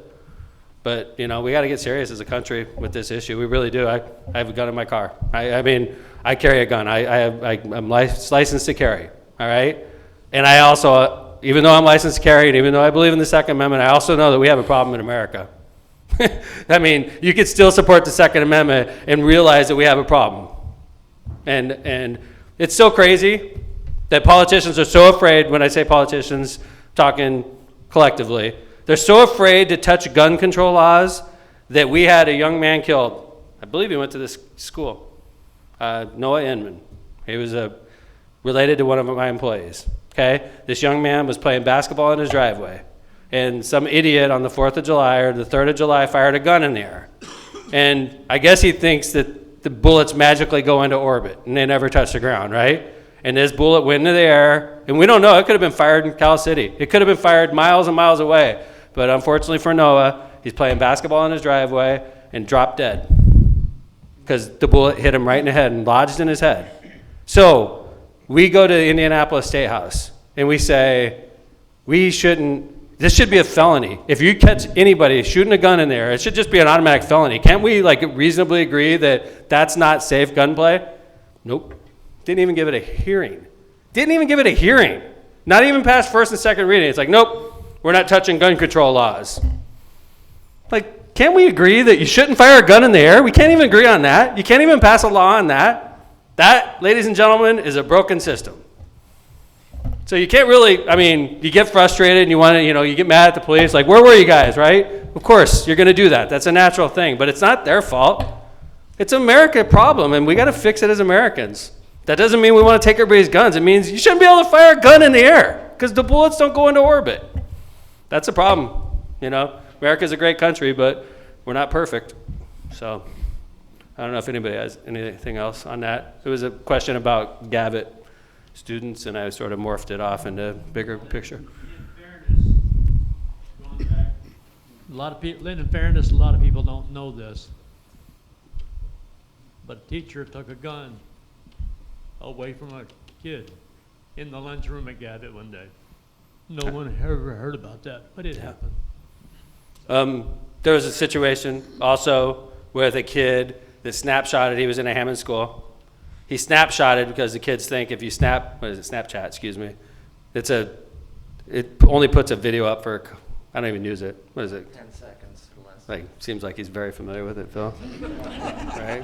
But, we got to get serious as a country with this issue. We really do. I have a gun in my car. I carry a gun. I'm licensed to carry, all right? And I also, even though I'm licensed to carry, and even though I believe in the Second Amendment, I also know that we have a problem in America. You could still support the Second Amendment and realize that we have a problem. And it's so crazy that politicians are so afraid, when I say politicians, talking collectively, they're so afraid to touch gun control laws that we had a young man killed. I believe he went to this school, Noah Inman. He was related to one of my employees. Okay, this young man was playing basketball in his driveway, and some idiot on the 4th of July or the 3rd of July fired a gun in the air. And I guess he thinks that the bullets magically go into orbit and they never touch the ground, right? And this bullet went into the air, and we don't know. It could have been fired in Cal City. It could have been fired miles and miles away. But unfortunately for Noah, he's playing basketball in his driveway and dropped dead because the bullet hit him right in the head and lodged in his head. So we go to the Indianapolis State House, and we say, this should be a felony. If you catch anybody shooting a gun in there, it should just be an automatic felony. Can't we reasonably agree that that's not safe gunplay? Nope. Didn't even give it a hearing. Not even past first and second reading. It's like, nope, we're not touching gun control laws. Like, can't we agree that you shouldn't fire a gun in the air? We can't even agree on that. You can't even pass a law on that. That, ladies and gentlemen, is a broken system. So you can't really, I mean, you get frustrated and you want to, you get mad at the police, like, where were you guys, right? Of course, you're going to do that. That's a natural thing, but it's not their fault. It's an American problem, and we got to fix it as Americans. That doesn't mean we want to take everybody's guns. It means you shouldn't be able to fire a gun in the air because the bullets don't go into orbit. That's a problem, America's a great country, but we're not perfect. So I don't know if anybody has anything else on that. It was a question about Gavitt students, and I sort of morphed it off into bigger picture. In fairness, a lot of people don't know this, but a teacher took a gun away from a kid in the lunchroom at Gavitt one day. No one ever heard about that, but it happened. There was a situation also with a kid that snapshotted. He was in a Hammond school. He snapshotted because the kids think if you Snapchat, excuse me. It only puts a video up for, I don't even use it. What is it? 10 seconds or less. Like, seems like he's very familiar with it, Phil. Right?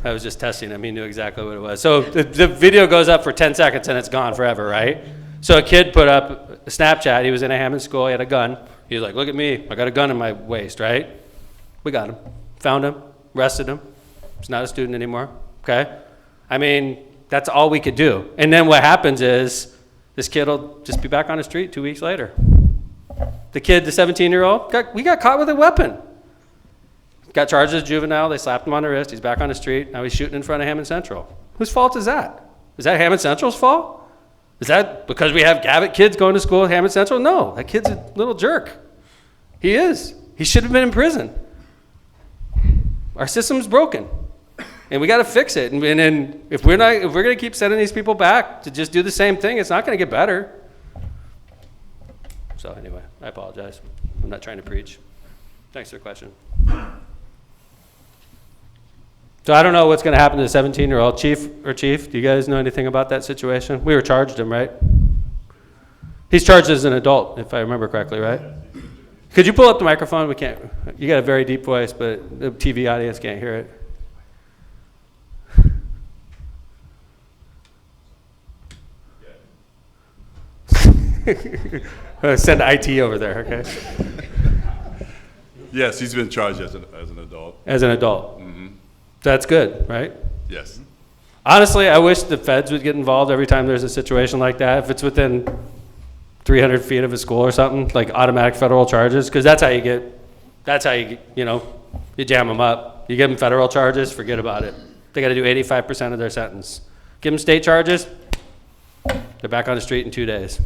I was just testing him. He knew exactly what it was. So the video goes up for 10 seconds and it's gone forever, right? So a kid put up a Snapchat. He was in a Hammond school. He had a gun. He was like, look at me. I got a gun in my waist, right? We got him. Found him. Arrested him. He's not a student anymore. Okay? I mean, that's all we could do. And then what happens is this kid will just be back on the street 2 weeks later. The kid, the 17-year-old, we got caught with a weapon. Got charged as juvenile. They slapped him on the wrist. He's back on the street. Now he's shooting in front of Hammond Central. Whose fault is that? Is that Hammond Central's fault? Is that because we have Gavitt kids going to school at Hammond Central? No, that kid's a little jerk. He is. He should have been in prison. Our system's broken, and we got to fix it. And then if we're going to keep sending these people back to just do the same thing, it's not going to get better. So anyway, I apologize. I'm not trying to preach. Thanks for the question. So I don't know what's going to happen to the 17-year-old. Chief, do you guys know anything about that situation? We were charged him, right? He's charged as an adult, if I remember correctly, right? Could you pull up the microphone? We can't. You got a very deep voice, but the TV audience can't hear it. Send IT over there, okay? Yes, he's been charged as an adult. As an adult. Mm-hmm. That's good, right? Yes. Honestly, I wish the feds would get involved every time there's a situation like that. If it's within 300 feet of a school or something, like automatic federal charges, because that's how you jam them up. You give them federal charges, forget about it. They got to do 85% of their sentence. Give them state charges, they're back on the street in 2 days.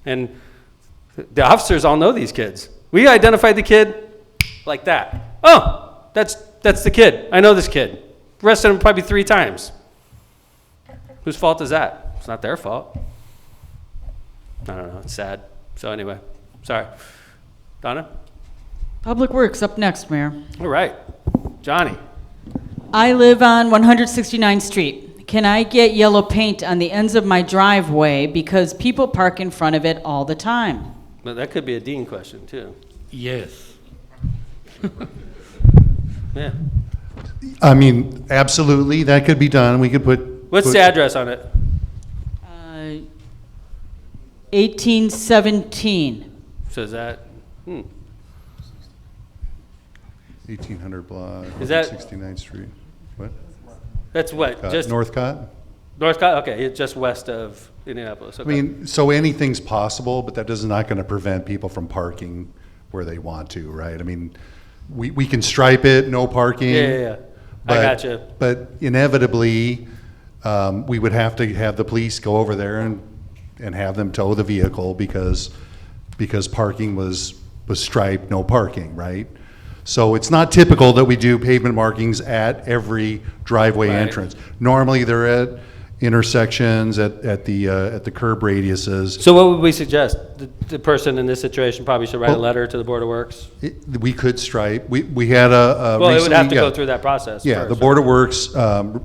And the officers all know these kids. We identified the kid like that. Oh, that's the kid. I know this kid. Arrested him probably 3 times. Whose fault is that? It's not their fault. I don't know. It's sad. So anyway, sorry. Donna? Public Works up next, Mayor. All right. Johnny? I live on 169th Street. Can I get yellow paint on the ends of my driveway because people park in front of it all the time? But that could be a Dean question, too. Yes. Yeah. I mean, absolutely, that could be done. We could put. What's the address on it? 1817. So is that, 1800 block, Is that- 69th Street. What? That's what? Just Northcott? Northcott? Okay, it's just west of Indianapolis. I Okay. mean, so anything's possible, but that is not going to prevent people from parking where they want to, right? I mean, we can stripe it, no parking. Yeah. I gotcha. But inevitably, we would have to have the police go over there and have them tow the vehicle because parking was striped, no parking, right? So it's not typical that we do pavement markings at every driveway entrance. Normally, they're at intersections, at the curb radiuses. So what would we suggest? The person in this situation probably should write a letter to the Board of Works? We could stripe. We had a Well, it would have to recently- go through that process Yeah, first, the Board of Works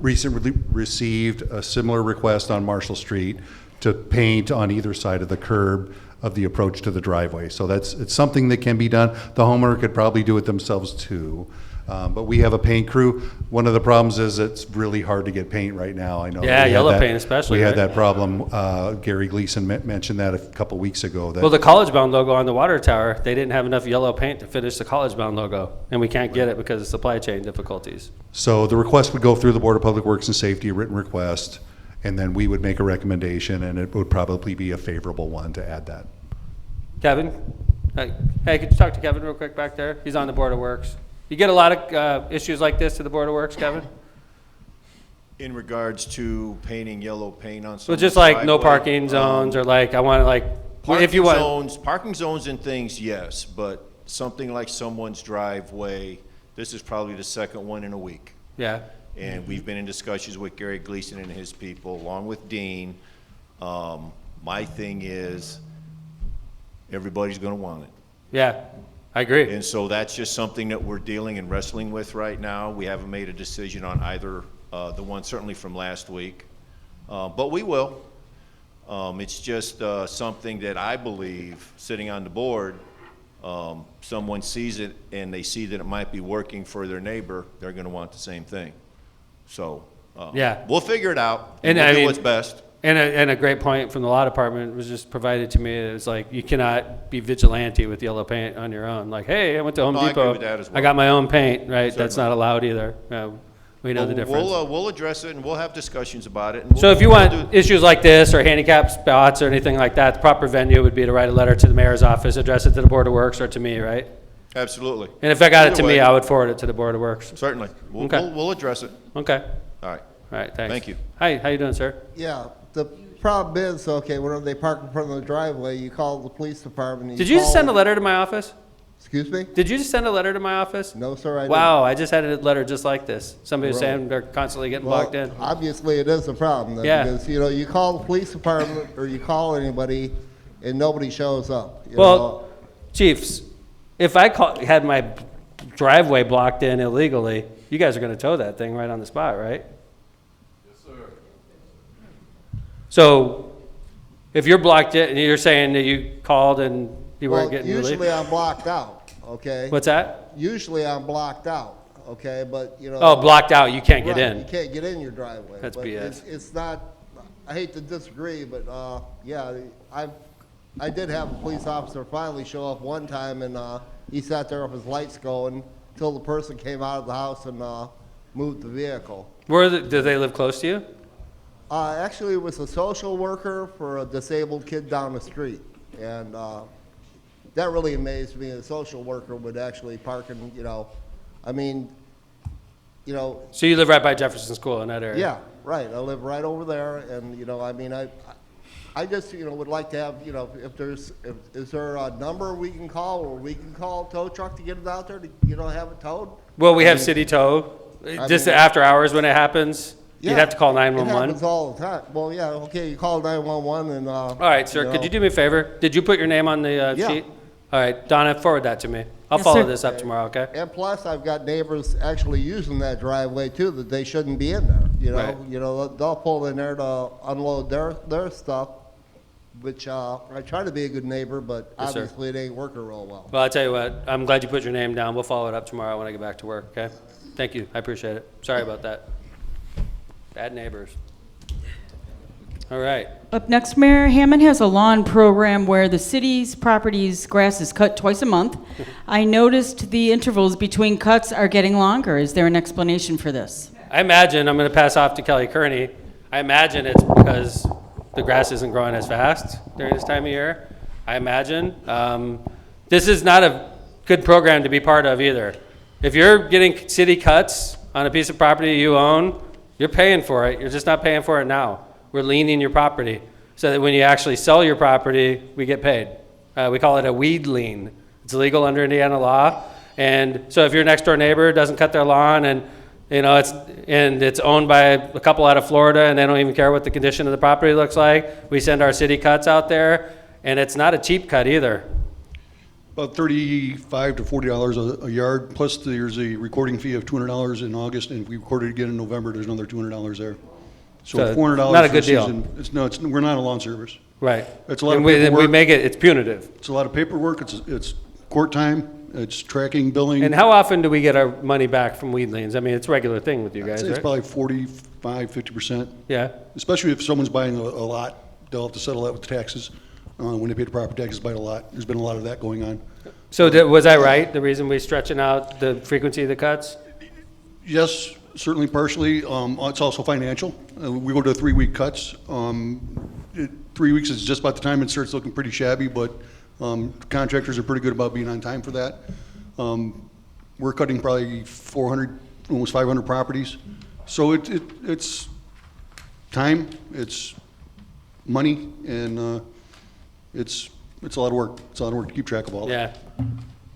recently received a similar request on Marshall Street to paint on either side of the curb the approach to the driveway. So it's something that can be done. The homeowner could probably do it themselves too. But we have a paint crew. One of the problems is it's really hard to get paint right now. I know. Yeah, we had yellow that- paint especially, We right? had that problem. Gary Gleason mentioned that a couple weeks ago. That Well, the College Bound logo on the water tower, they didn't have enough yellow paint to finish the College Bound logo, and we can't get it because of supply chain difficulties. So the request would go through the Board of Public Works and Safety, a written request, and then we would make a recommendation, and it would probably be a favorable one to add that. Kevin? Hey, could you talk to Kevin real quick back there? He's on the Board of Works. You get a lot of issues like this to the Board of Works, Kevin? In regards to painting yellow paint on So someone's just like no driveway, parking zones, or like, I want like, if you want. Parking zones and things, yes, but something like someone's driveway, this is probably the second one in a week. Yeah. And we've been in discussions with Gary Gleason and his people, along with Dean. My thing is, everybody's gonna want it. Yeah, I agree. And so that's just something that we're dealing and wrestling with right now. We haven't made a decision on either, the one certainly from last week, but we will. It's just something that I believe, sitting on the board, someone sees it and they see that it might be working for their neighbor, they're gonna want the same thing. So, Yeah. we'll figure it out, And we'll I do mean, what's best. And a great point from the law department was just provided to me. It's like, you cannot be vigilante with yellow paint on your own. Like, hey, I went to Home No, I Depot. agree with that as well. I got my own paint, right? That's Certainly. not allowed either. We know the difference. We'll address it and we'll have discussions about it. And So we'll- if you we'll want do- issues like this, or handicap spots, or anything like that, the proper venue would be to write a letter to the mayor's office, address it to the Board of Works, or to me, right? Absolutely. And if I got it Either to me, way. I would forward it to the Board of Works. Certainly. Okay. We'll address it. Okay. All right. All right, thanks. Thank you. Hi, how you doing, sir? Yeah, the problem is, okay, whenever they park in front of the driveway, you call the police department. Did you just send a letter to my office? Excuse me? Did you just send a letter to my office? No, sir, I didn't. Wow, I just had a letter just like this. Somebody was Really? saying they're constantly getting Well, blocked in. obviously it is a problem then, Yeah. because, you know, you call the police department or you call anybody and nobody shows up. you know. Well, chiefs, if I had my driveway blocked in illegally, you guys are gonna tow that thing right on the spot, right? Yes, sir. So, if you're blocked in, and you're saying that you called and you Well, weren't getting usually relief? I'm blocked out, okay? What's that? Usually I'm blocked out, okay, but, you know. Oh, blocked out, you can't get Right, in. You can't get in your driveway. That's but BS. It's not, I hate to disagree, but, yeah, I did have a police officer finally show up one time, and, he sat there with his lights going till the person came out of the house and, moved the vehicle. Do they live close to you? Actually, it was a social worker for a disabled kid down the street, and, that really amazed me. A social worker would actually park in, you know, I mean, you know, So you live right by Jefferson School in that area? yeah, right. I live right over there, and, you know, I mean, I just, you know, would like to have, you know, is there a number we can call, or we can call a tow truck to get it out there to, you know, have it towed? Well, we I have mean, city tow. I Just mean- after hours when it happens, you'd Yeah, have to call It 911. happens all the time. Well, yeah, okay, you call 911 and, All right, sir, could know. you do me a favor? Did you put your name on the Yeah. sheet? All right, Donna, forward that to me. I'll Yes, follow sir. this up tomorrow, okay? And plus, I've got neighbors actually using that driveway too, that they shouldn't be in there, you know? Right. You know, they'll pull in there to unload their stuff, which, I try to be a good neighbor, but Yes, sir. obviously it ain't working real well. Well, I'll tell you what, I'm glad you put your name down. We'll follow it up tomorrow when I get back to work, okay? Thank you, I appreciate it. Sorry about that. Bad neighbors. All right. Up next, Mayor Hammond has a lawn program where the city's property's grass is cut twice a month. I noticed the intervals between cuts are getting longer. Is there an explanation for this? I imagine, I'm going to pass off to Kelly Kearney. I imagine it's because the grass isn't growing as fast during this time of year. I imagine. This is not a good program to be part of either. If you're getting city cuts on a piece of property you own, you're paying for it. You're just not paying for it now. We're leaning your property so that when you actually sell your property, we get paid. We call it a weed lien. It's illegal under Indiana law. And so if your next door neighbor doesn't cut their lawn and you know, it's owned by a couple out of Florida and they don't even care what the condition of the property looks like, we send our city cuts out there, and it's not a cheap cut either. About $35 to $40 a yard, plus there's a recording fee of $200 in August, and if we record it again in November, there's another $200 there. So $400 not a for good the deal. season, we're not a lawn service. Right. It's a lot of And we paperwork. make it, it's punitive. It's a lot of paperwork, it's court time, it's tracking, billing. And how often do we get our money back from weed liens? I mean, it's a regular thing with you I'd guys, say it's right? probably 45, 50%. Yeah. Especially if someone's buying a lot, they'll have to settle that with taxes. When they pay the property taxes, buy a lot. There's been a lot of that going on. So was I right, the reason we're stretching out the frequency of the cuts? Yes, certainly partially. It's also financial. We go to 3-week cuts. 3 weeks is just about the time it starts looking pretty shabby, but contractors are pretty good about being on time for that. We're cutting probably 400, almost 500 properties. So it's time, it's money, and it's a lot of work. It's a lot of work to keep track of all that.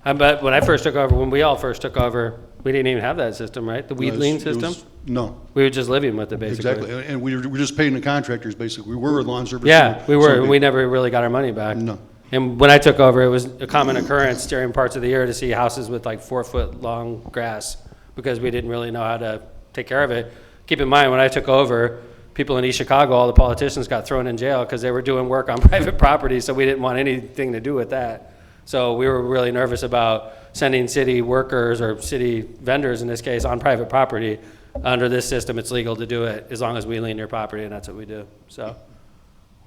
Yeah. But when I first took over, when we all first took over, we didn't even have that system, right? The weed lien system? No. We were just living with it, basically. Exactly, and we were just paying the contractors, basically. We were a lawn service. Yeah, we were, and Somebody- we never really got our money back. No. And when I took over, it was a common occurrence during parts of the year to see houses with like 4-foot long grass because we didn't really know how to take care of it. Keep in mind, when I took over, people in East Chicago, all the politicians got thrown in jail because they were doing work on private property, so we didn't want anything to do with that. So we were really nervous about sending city workers or city vendors, in this case, on private property. Under this system, it's legal to do it as long as we lien your property, and that's what we do. So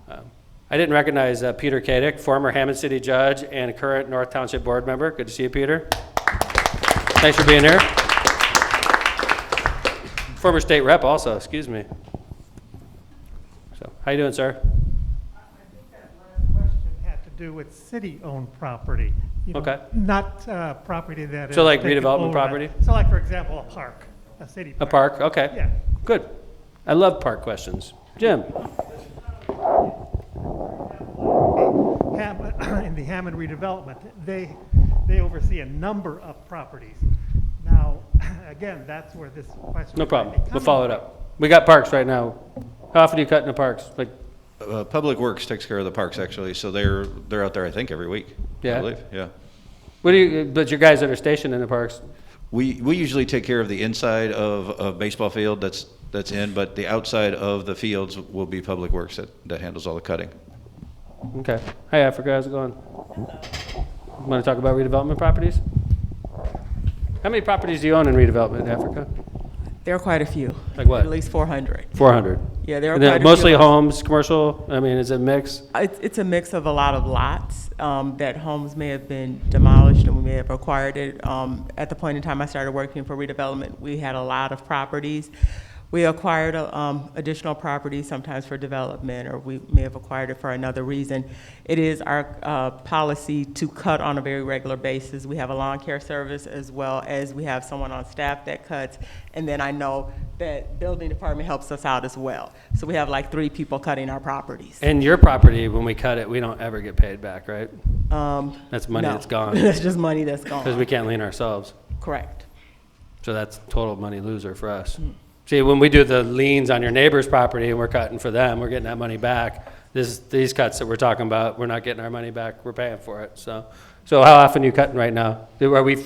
I didn't recognize Peter Kadick, former Hammond City judge and current North Township board member. Good to see you, Peter. Thanks for being here. Former state rep also, excuse me. So, how you doing, sir? Had to do with city-owned property. You know, Okay. Not property that is. So like taken redevelopment over. property? So like, for example, a park, a city A park. park, okay. Yeah. Good. I love park questions. Jim? In the Hammond redevelopment, they oversee a number of properties. Now, again, that's where this question. No might problem. be We'll coming follow it from. up. We got parks right now. How often do you cut in the parks? Like, Public Works takes care of the parks, actually, so they're out there, I think, every week. Yeah? I believe, yeah. what do you, but your guys that are stationed in the parks, We usually take care of the inside of a baseball field that's in, but the outside of the fields will be Public Works that handles all the cutting. okay. Hi, Africa, how's it going? Want to talk about redevelopment properties? How many properties do you own in redevelopment in Africa? There are quite a few. Like what? At least 400. 400? Yeah, there are And then quite a mostly few. homes, commercial? I mean, is it a mix? It's a mix of a lot of lots that homes may have been demolished and we may have acquired it. At the point in time I started working for redevelopment, we had a lot of properties. We acquired additional properties, sometimes for development, or we may have acquired it for another reason. It is our policy to cut on a very regular basis. We have a lawn care service as well as we have someone on staff that cuts. And then I know that building department helps us out as well. So we have like 3 people cutting our properties. And your property, when we cut it, we don't ever get paid back, right? That's money No. that's gone. That's just money that's gone. Because we can't lien ourselves. Correct. So that's total money loser for us. See, when we do the liens on your neighbor's property and we're cutting for them, we're getting that money back. These cuts that we're talking about, we're not getting our money back, we're paying for it. So how often are you cutting right now? Are we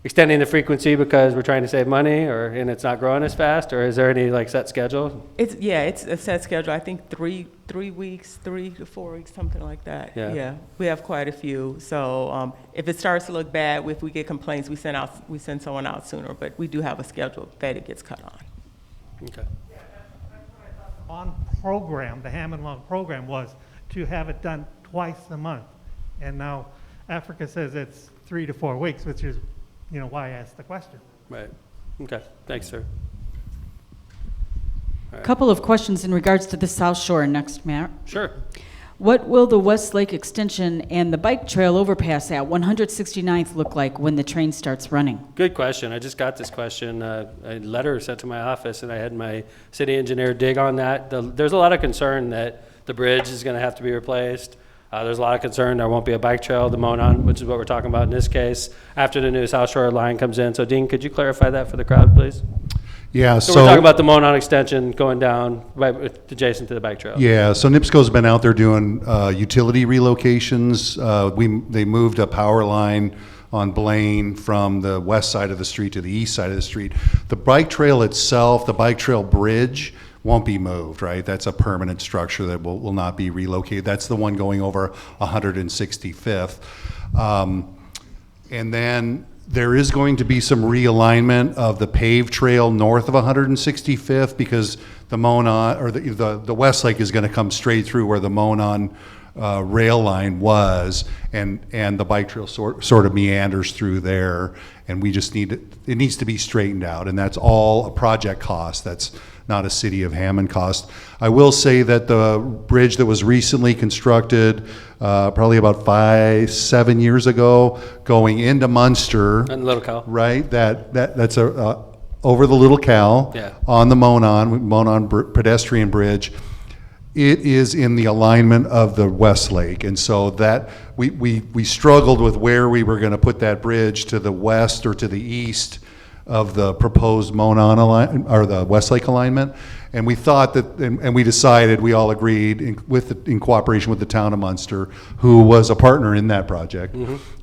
extending the frequency because we're trying to save money and it's not growing as fast, or is there any like set schedule? It's a set schedule. I think three weeks, 3 to 4 weeks, something like that. Yeah. We have quite a few. So if it starts to look bad, if we get complaints, we send someone out sooner. But we do have a schedule that it gets cut on. Okay. On program, the Hammond Lawn program was to have it done twice a month. And now Africa says it's 3 to 4 weeks, which is, why I asked the question. Right. Okay. Thanks, sir. A couple of questions in regards to the South Shore next, Matt. Sure. What will the West Lake Extension and the bike trail overpass at 169th look like when the train starts running? Good question. I just got this question. A letter sent to my office, and I had my city engineer dig on that. There's a lot of concern that the bridge is going to have to be replaced. There's a lot of concern there won't be a bike trail to Monon, which is what we're talking about in this case, after the new South Shore line comes in. So, Dean, could you clarify that for the crowd, please? Yeah, So we're talking about the Monon extension going down right adjacent to the bike trail. Yeah, so NIPSCO's been out there doing utility relocations. They moved a power line on Blaine from the west side of the street to the east side of the street. The bike trail itself, the bike trail bridge, won't be moved, right? That's a permanent structure that will not be relocated. That's the one going over 165th. And then there is going to be some realignment of the paved trail north of 165th because the Monon, or the Westlake is going to come straight through where the Monon rail line was, and the bike trail sort of meanders through there, and we just it needs to be straightened out, and that's all a project cost. That's not a City of Hammond cost. I will say that the bridge that was recently constructed, probably about 5-7 years ago, going into Munster, And Little Cal. right? That's over the Little Cal, Yeah. on the Monon pedestrian bridge. It is in the alignment of the Westlake, and so that we struggled with where we were going to put that bridge, to the west or to the east of the proposed Monon or the Westlake alignment, and we thought that, and we decided, we all agreed in cooperation with the town of Munster, who was a partner in that project,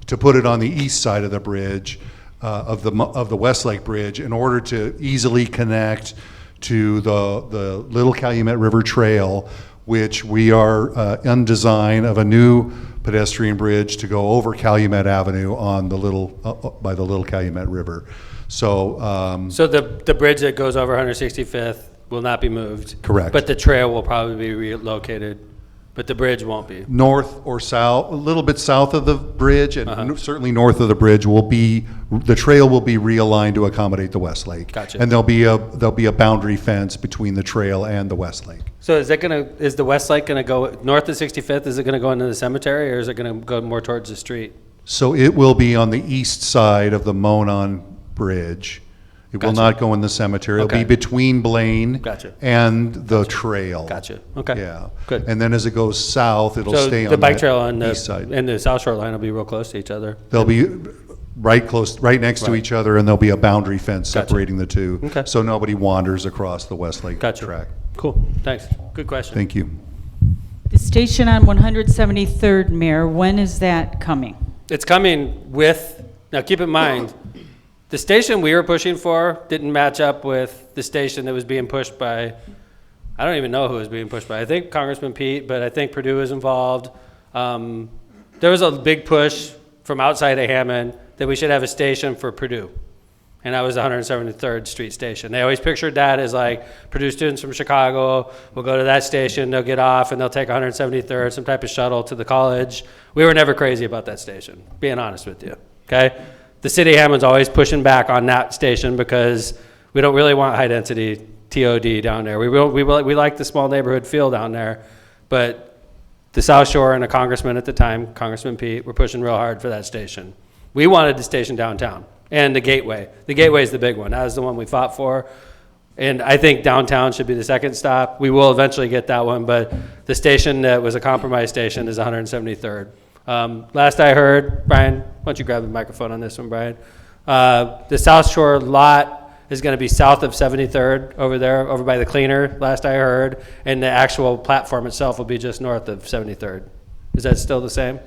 to put it on the east side of the bridge, of the Westlake Bridge, in order to easily connect to the Little Calumet River Trail, which we are in design of a new pedestrian bridge to go over Calumet Avenue on by the Little Calumet River. So, So the bridge that goes over 165th will not be moved? Correct. But the trail will probably be relocated, but the bridge won't be? north or south, a little bit south of the bridge, and certainly north of the bridge the trail will be realigned to accommodate the Westlake. Gotcha. And there'll be a boundary fence between the trail and the Westlake. So is the Westlake gonna go north of 65th, is it gonna go into the cemetery, or is it gonna go more towards the street? So it will be on the east side of the Monon Bridge. It will Gotcha. not go in the cemetery. It'll Okay. be between Blaine Gotcha. and the trail. Gotcha, okay. Yeah. Good. And then as it goes south, it'll So stay on the bike trail on the the, east side. and the South Shore line will be real close to each other? They'll be right next to Right. each other, and there'll be a boundary fence Gotcha. separating the two. Okay. So nobody wanders across the Westlake Gotcha. track. Cool, thanks, good question. Thank you. The station on 173rd, Mayor, when is that coming? It's coming with, now keep in mind, the station we were pushing for didn't match up with the station that was being pushed by, I don't even know who was being pushed by. I think Congressman Pete, but I think Purdue was involved. There was a big push from outside of Hammond that we should have a station for Purdue. And that was the 173rd Street station. They always pictured that as like Purdue students from Chicago will go to that station, they'll get off, and they'll take 173rd, some type of shuttle to the college. We were never crazy about that station, being honest with you, okay? The city of Hammond's always pushing back on that station because we don't really want high-density TOD down there. We like the small neighborhood feel down there, but the South Shore and a congressman at the time, Congressman Pete, were pushing real hard for that station. We wanted the station downtown and the Gateway. The Gateway is the big one. That was the one we fought for. And I think downtown should be the second stop. We will eventually get that one, but the station that was a compromise station is 173rd. Last I heard, Brian, why don't you grab the microphone on this one, Brian? The South Shore lot is going to be south of 73rd over there, over by the cleaner, last I heard, and the actual platform itself will be just north of 73rd. Is that still the same?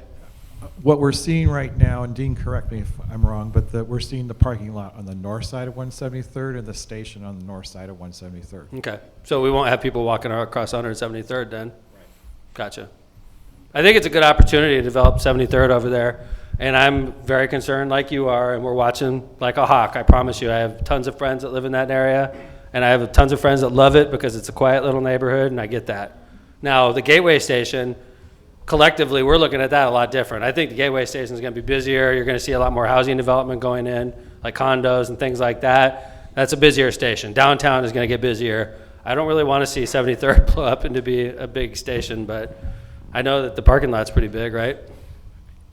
What we're seeing right now, and Dean, correct me if I'm wrong, but we're seeing the parking lot on the north side of 173rd and the station on the north side of 173rd. Okay, so we won't have people walking across 173rd then? Right. Gotcha. I think it's a good opportunity to develop 73rd over there, and I'm very concerned like you are, and we're watching like a hawk. I promise you, I have tons of friends that live in that area, and I have tons of friends that love it because it's a quiet little neighborhood, and I get that. Now, the Gateway Station, collectively, we're looking at that a lot different. I think the Gateway Station is going to be busier. You're going to see a lot more housing development going in, like condos and things like that. That's a busier station. Downtown is going to get busier. I don't really want to see 73rd blow up into be a big station, but I know that the parking lot's pretty big, right?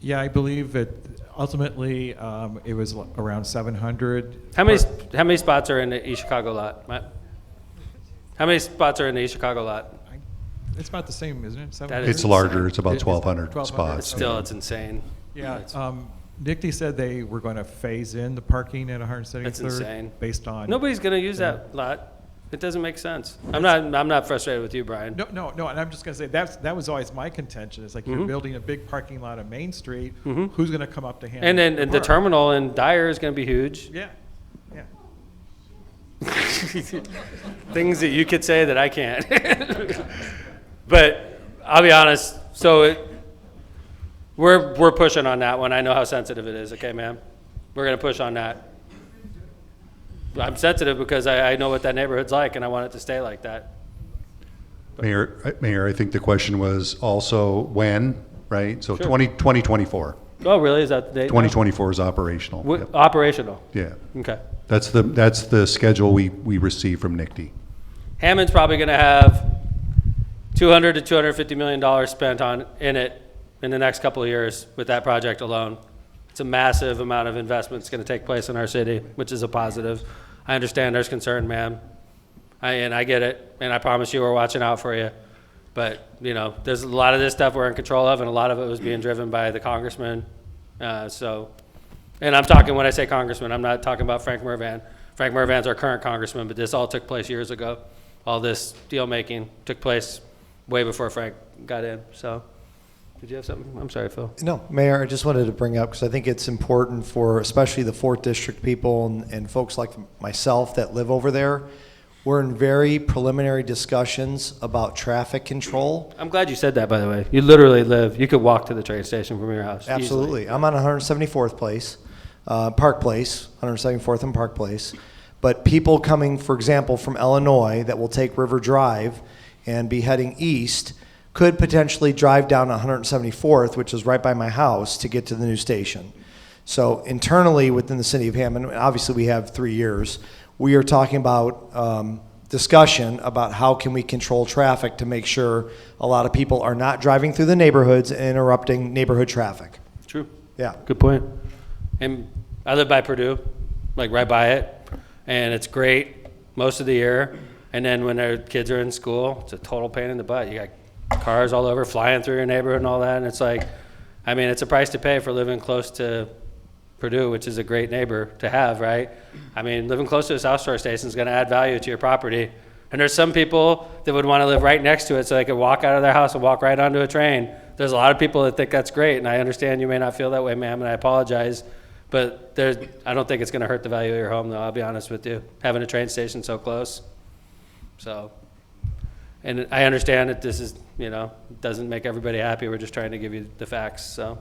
Yeah, I believe that ultimately it was around 700. How many spots are in the East Chicago lot, Matt? How many spots are in the East Chicago lot? It's about the same, isn't it? It's larger. It's about 1,200 spots. Still, it's insane. Yeah. Nicky said they were going to phase in the parking at 173rd. That's insane. Based on nobody's going to use that lot. It doesn't make sense. I'm not frustrated with you, Brian. No, and I'm just going to say that was always my contention. It's like you're building a big parking lot on Main Street. Who's going to come up to Hammond? And then the terminal in Dyer is going to be huge. Yeah. Things that you could say that I can't. But I'll be honest, so we're pushing on that one. I know how sensitive it is, okay, ma'am? We're gonna push on that. I'm sensitive because I know what that neighborhood's like, and I want it to stay like that. Mayor, I think the question was also when, right? So Sure. 2024. Oh, really? Is that the date? 2024 is operational. Yep. Operational? Yeah. Okay. That's the schedule we received from NICD. Hammond's probably gonna have $200 to $250 million spent in it in the next couple of years with that project alone. It's a massive amount of investment that's going to take place in our city, which is a positive. I understand there's concern, ma'am, and I get it, and I promise you we're watching out for you. But, you know, there's a lot of this stuff we're in control of, and a lot of it was being driven by the congressman. And I'm talking, when I say congressman, I'm not talking about Frank Mervan. Frank Mervan's our current congressman, but this all took place years ago. All this deal making took place way before Frank got in, so. Did you have something? I'm sorry, Phil. No, Mayor, I just wanted to bring up, because I think it's important for especially the 4th District people and folks like myself that live over there. We're in very preliminary discussions about traffic control. I'm glad you said that, by the way. You literally you could walk to the train station from your house. Absolutely. Easily. I'm on 174th Place, Park Place, 174th and Park Place. But people coming, for example, from Illinois that will take River Drive and be heading east could potentially drive down 174th, which is right by my house, to get to the new station. So internally within the city of Hammond, obviously we have 3 years, we are talking about discussion about how can we control traffic to make sure a lot of people are not driving through the neighborhoods and interrupting neighborhood traffic. True. Yeah. Good point. And I live by Purdue, like right by it, and it's great most of the year. And then when their kids are in school, it's a total pain in the butt. You got cars all over flying through your neighborhood and all that, and it's like, I mean, it's a price to pay for living close to Purdue, which is a great neighbor to have, right? I mean, living close to a South Shore station is going to add value to your property. And there's some people that would want to live right next to it so they could walk out of their house and walk right onto a train. There's a lot of people that think that's great, and I understand you may not feel that way, ma'am, and I apologize. But I don't think it's going to hurt the value of your home, though, I'll be honest with you, having a train station so close. So, and I understand that this is, doesn't make everybody happy. We're just trying to give you the facts, so.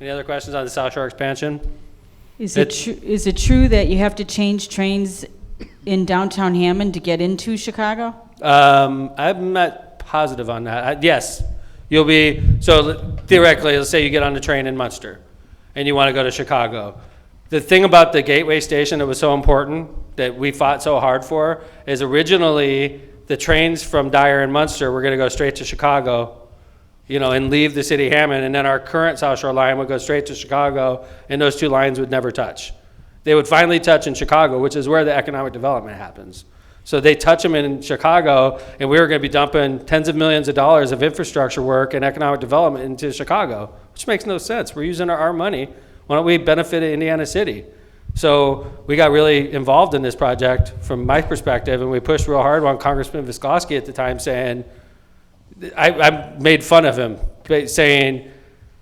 Any other questions on the South Shore expansion? Is it true that you have to change trains in downtown Hammond to get into Chicago? I'm not positive on that. Yes, you'll be, so theoretically, let's say you get on the train in Munster and you want to go to Chicago. The thing about the Gateway Station that was so important, that we fought so hard for, is originally the trains from Dyer and Munster were going to go straight to Chicago, and leave the city of Hammond, and then our current South Shore line would go straight to Chicago, and those two lines would never touch. They would finally touch in Chicago, which is where the economic development happens. So they touch them in Chicago, and we were going to be dumping tens of millions of dollars of infrastructure work and economic development into Chicago, which makes no sense. We're using our money. Why don't we benefit Indiana City? So we got really involved in this project from my perspective, and we pushed real hard on Congressman Vysotsky at the time, saying, I made fun of him, saying,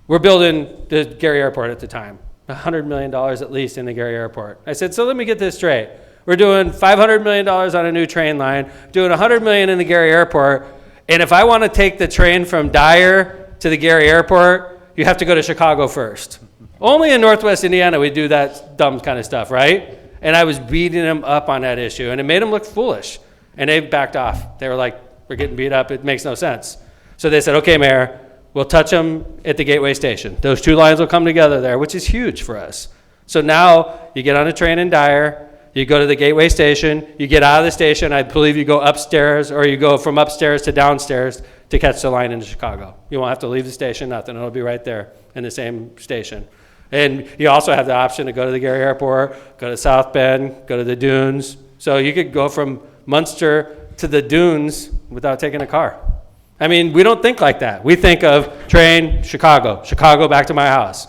we're building the Gary Airport at the time, $100 million at least in the Gary Airport. I said, so let me get this straight. We're doing $500 million on a new train line, doing $100 million in the Gary Airport, and if I want to take the train from Dyer to the Gary Airport, you have to go to Chicago first. Only in Northwest Indiana we do that dumb kind of stuff, right? And I was beating them up on that issue, and it made them look foolish, and they backed off. They were like, we're getting beat up, it makes no sense. So they said, okay, Mayor, we'll touch them at the Gateway Station. Those two lines will come together there, which is huge for us. So now you get on a train in Dyer, you go to the Gateway Station, you get out of the station, I believe you go upstairs, or you go from upstairs to downstairs to catch the line into Chicago. You won't have to leave the station, nothing, it'll be right there in the same station. And you also have the option to go to the Gary Airport, go to South Bend, go to the Dunes. So you could go from Munster to the Dunes without taking a car. I mean, we don't think like that. We think of train, Chicago, Chicago back to my house.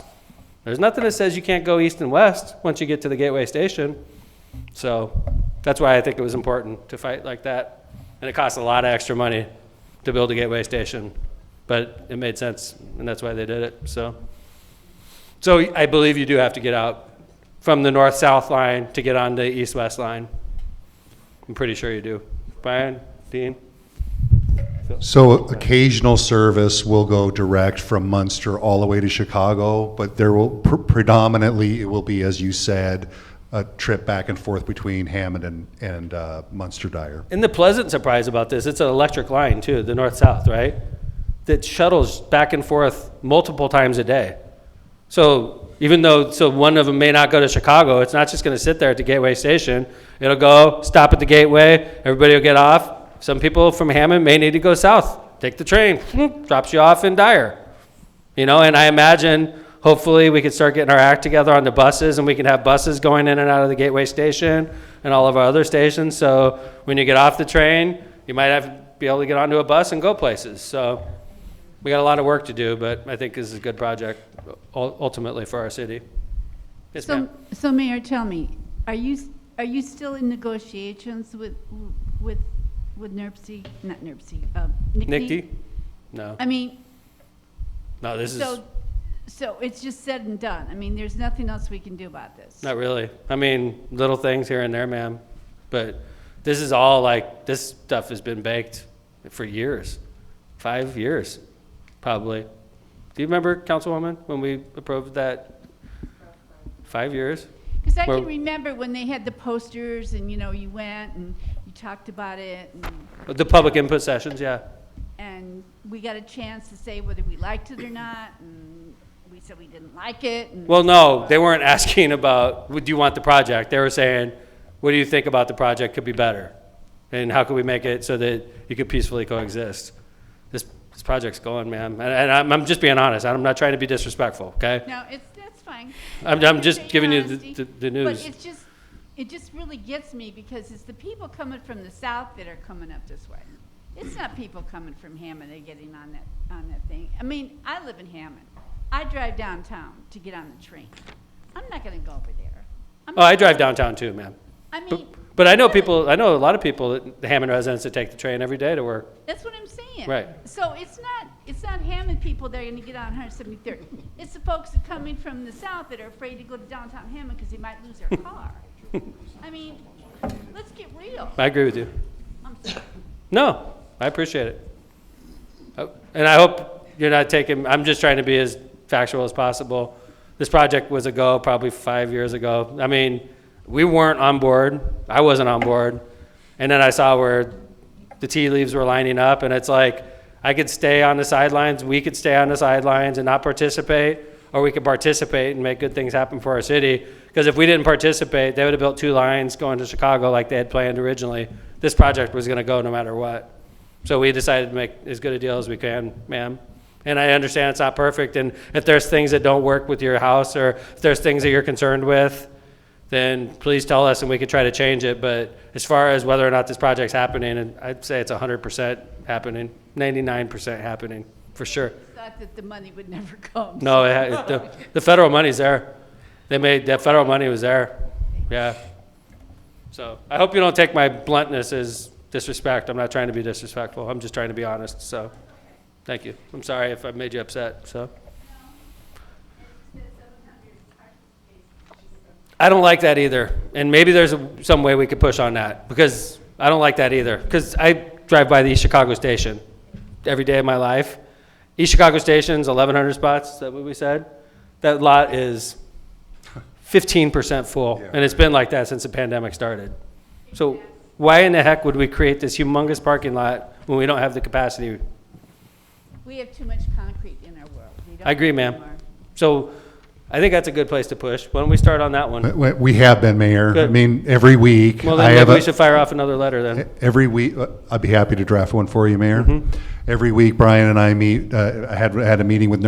There's nothing that says you can't go east and west once you get to the Gateway Station. So that's why I think it was important to fight like that. And it costs a lot of extra money to build a Gateway Station, but it made sense, and that's why they did it. So I believe you do have to get out from the north-south line to get on the east-west line. I'm pretty sure you do. Brian, Dean? So occasional service will go direct from Munster all the way to Chicago, but there will predominantly, it will be, as you said, a trip back and forth between Hammond and Munster Dyer. And the pleasant surprise about this, it's an electric line too, the north-south, right? That shuttles back and forth multiple times a day. So even though, so one of them may not go to Chicago, it's not just gonna sit there at the Gateway Station. It'll go, stop at the Gateway, everybody will get off. Some people from Hammond may need to go south, take the train, drops you off in Dyer. You know, and I imagine hopefully we can start getting our act together on the buses, and we can have buses going in and out of the Gateway Station and all of our other stations. So when you get off the train, you might be able to get onto a bus and go places. So we got a lot of work to do, but I think this is a good project ultimately for our city. Yes, ma'am. So Mayor, tell me, are you still in negotiations with NERC, not NERC, NICD? No. I mean, No, this is, so it's just said and done. I mean, there's nothing else we can do about this. not really. I mean, little things here and there, ma'am. But this is all like, this stuff has been baked for years, 5 years, probably. Do you remember, Councilwoman, when we approved that? 5 years? Because I can remember when they had the posters and, you know, you went and you talked about it. And, The public input sessions, yeah. and we got a chance to say whether we liked it or not. And we said we didn't like it. And Well, no, they weren't asking about, do you want the project? They were saying, what do you think about the project could be better? And how could we make it so that you could peacefully coexist? This project's going, ma'am. And I'm just being honest. I'm not trying to be disrespectful, okay? no, that's fine. I'm just giving you the news. But it just really gets me because it's the people coming from the south that are coming up this way. It's not people coming from Hammond that are getting on that thing. I mean, I live in Hammond. I drive downtown to get on the train. I'm not going to go over there. Oh, I drive downtown too, ma'am. I mean, But I know people, I know a lot of people, the Hammond residents that take the train every day to work. that's what I'm saying. Right. So it's not Hammond people that are going to get on 173rd. It's the folks that are coming from the south that are afraid to go to downtown Hammond because they might lose their car. I mean, let's get real. I agree with you. I'm sorry. No, I appreciate it. And I hope you're not taking, I'm just trying to be as factual as possible. This project was a go probably 5 years ago. I mean, we weren't on board. I wasn't on board. And then I saw where the tea leaves were lining up, and it's like, I could stay on the sidelines, we could stay on the sidelines and not participate, or we could participate and make good things happen for our city. Because if we didn't participate, they would have built 2 lines going to Chicago like they had planned originally. This project was gonna go no matter what. So we decided to make as good a deal as we can, ma'am. And I understand it's not perfect, and if there's things that don't work with your house, or if there's things that you're concerned with, then please tell us and we could try to change it. But as far as whether or not this project's happening, and I'd say it's 100% happening, 99% happening, for sure. Thought that the money would never come. No, the federal money's there. They made, that federal money was there, yeah. So I hope you don't take my bluntness as disrespect. I'm not trying to be disrespectful. I'm just trying to be honest, so thank you. I'm sorry if I made you upset, so. I don't like that either. And maybe there's some way we could push on that, because I don't like that either. Because I drive by the East Chicago station every day of my life. East Chicago station's 1,100 spots, is that what we said? That lot is 15% full, and it's been like that since the pandemic started. So why in the heck would we create this humongous parking lot when we don't have the capacity? We have too much concrete in our world. We don't I agree, have ma'am. anymore. So I think that's a good place to push. Why don't we start on that one? We have been, Mayor. Good. I mean, every week. Well, I then have maybe we should fire off another letter then. Every week, I'd be happy to draft one for you, Mayor. Mm-hmm. Every week, Brian and I meet. I had a meeting with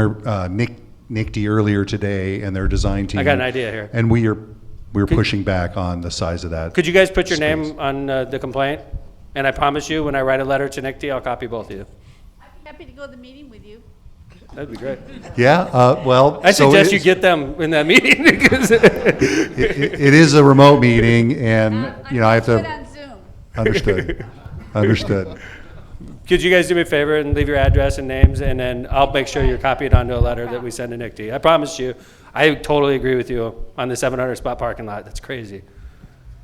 Nick D earlier today and their design team. I got an idea here. And we're pushing back on the size of that. Could you guys put your space. name on the complaint? And I promise you, when I write a letter to Nick D, I'll copy both of you. I'd be happy to go to the meeting with you. That'd be great. Yeah, well. I so suggest you get them in that meeting. Because it is a remote meeting, and I have Do it to. on Zoom. Understood. Understood. Could you guys do me a favor and leave your address and names, and then I'll make sure you're copied onto a letter that we send to Nick D. I promise you, I totally agree with you on the 700 spot parking lot. That's crazy.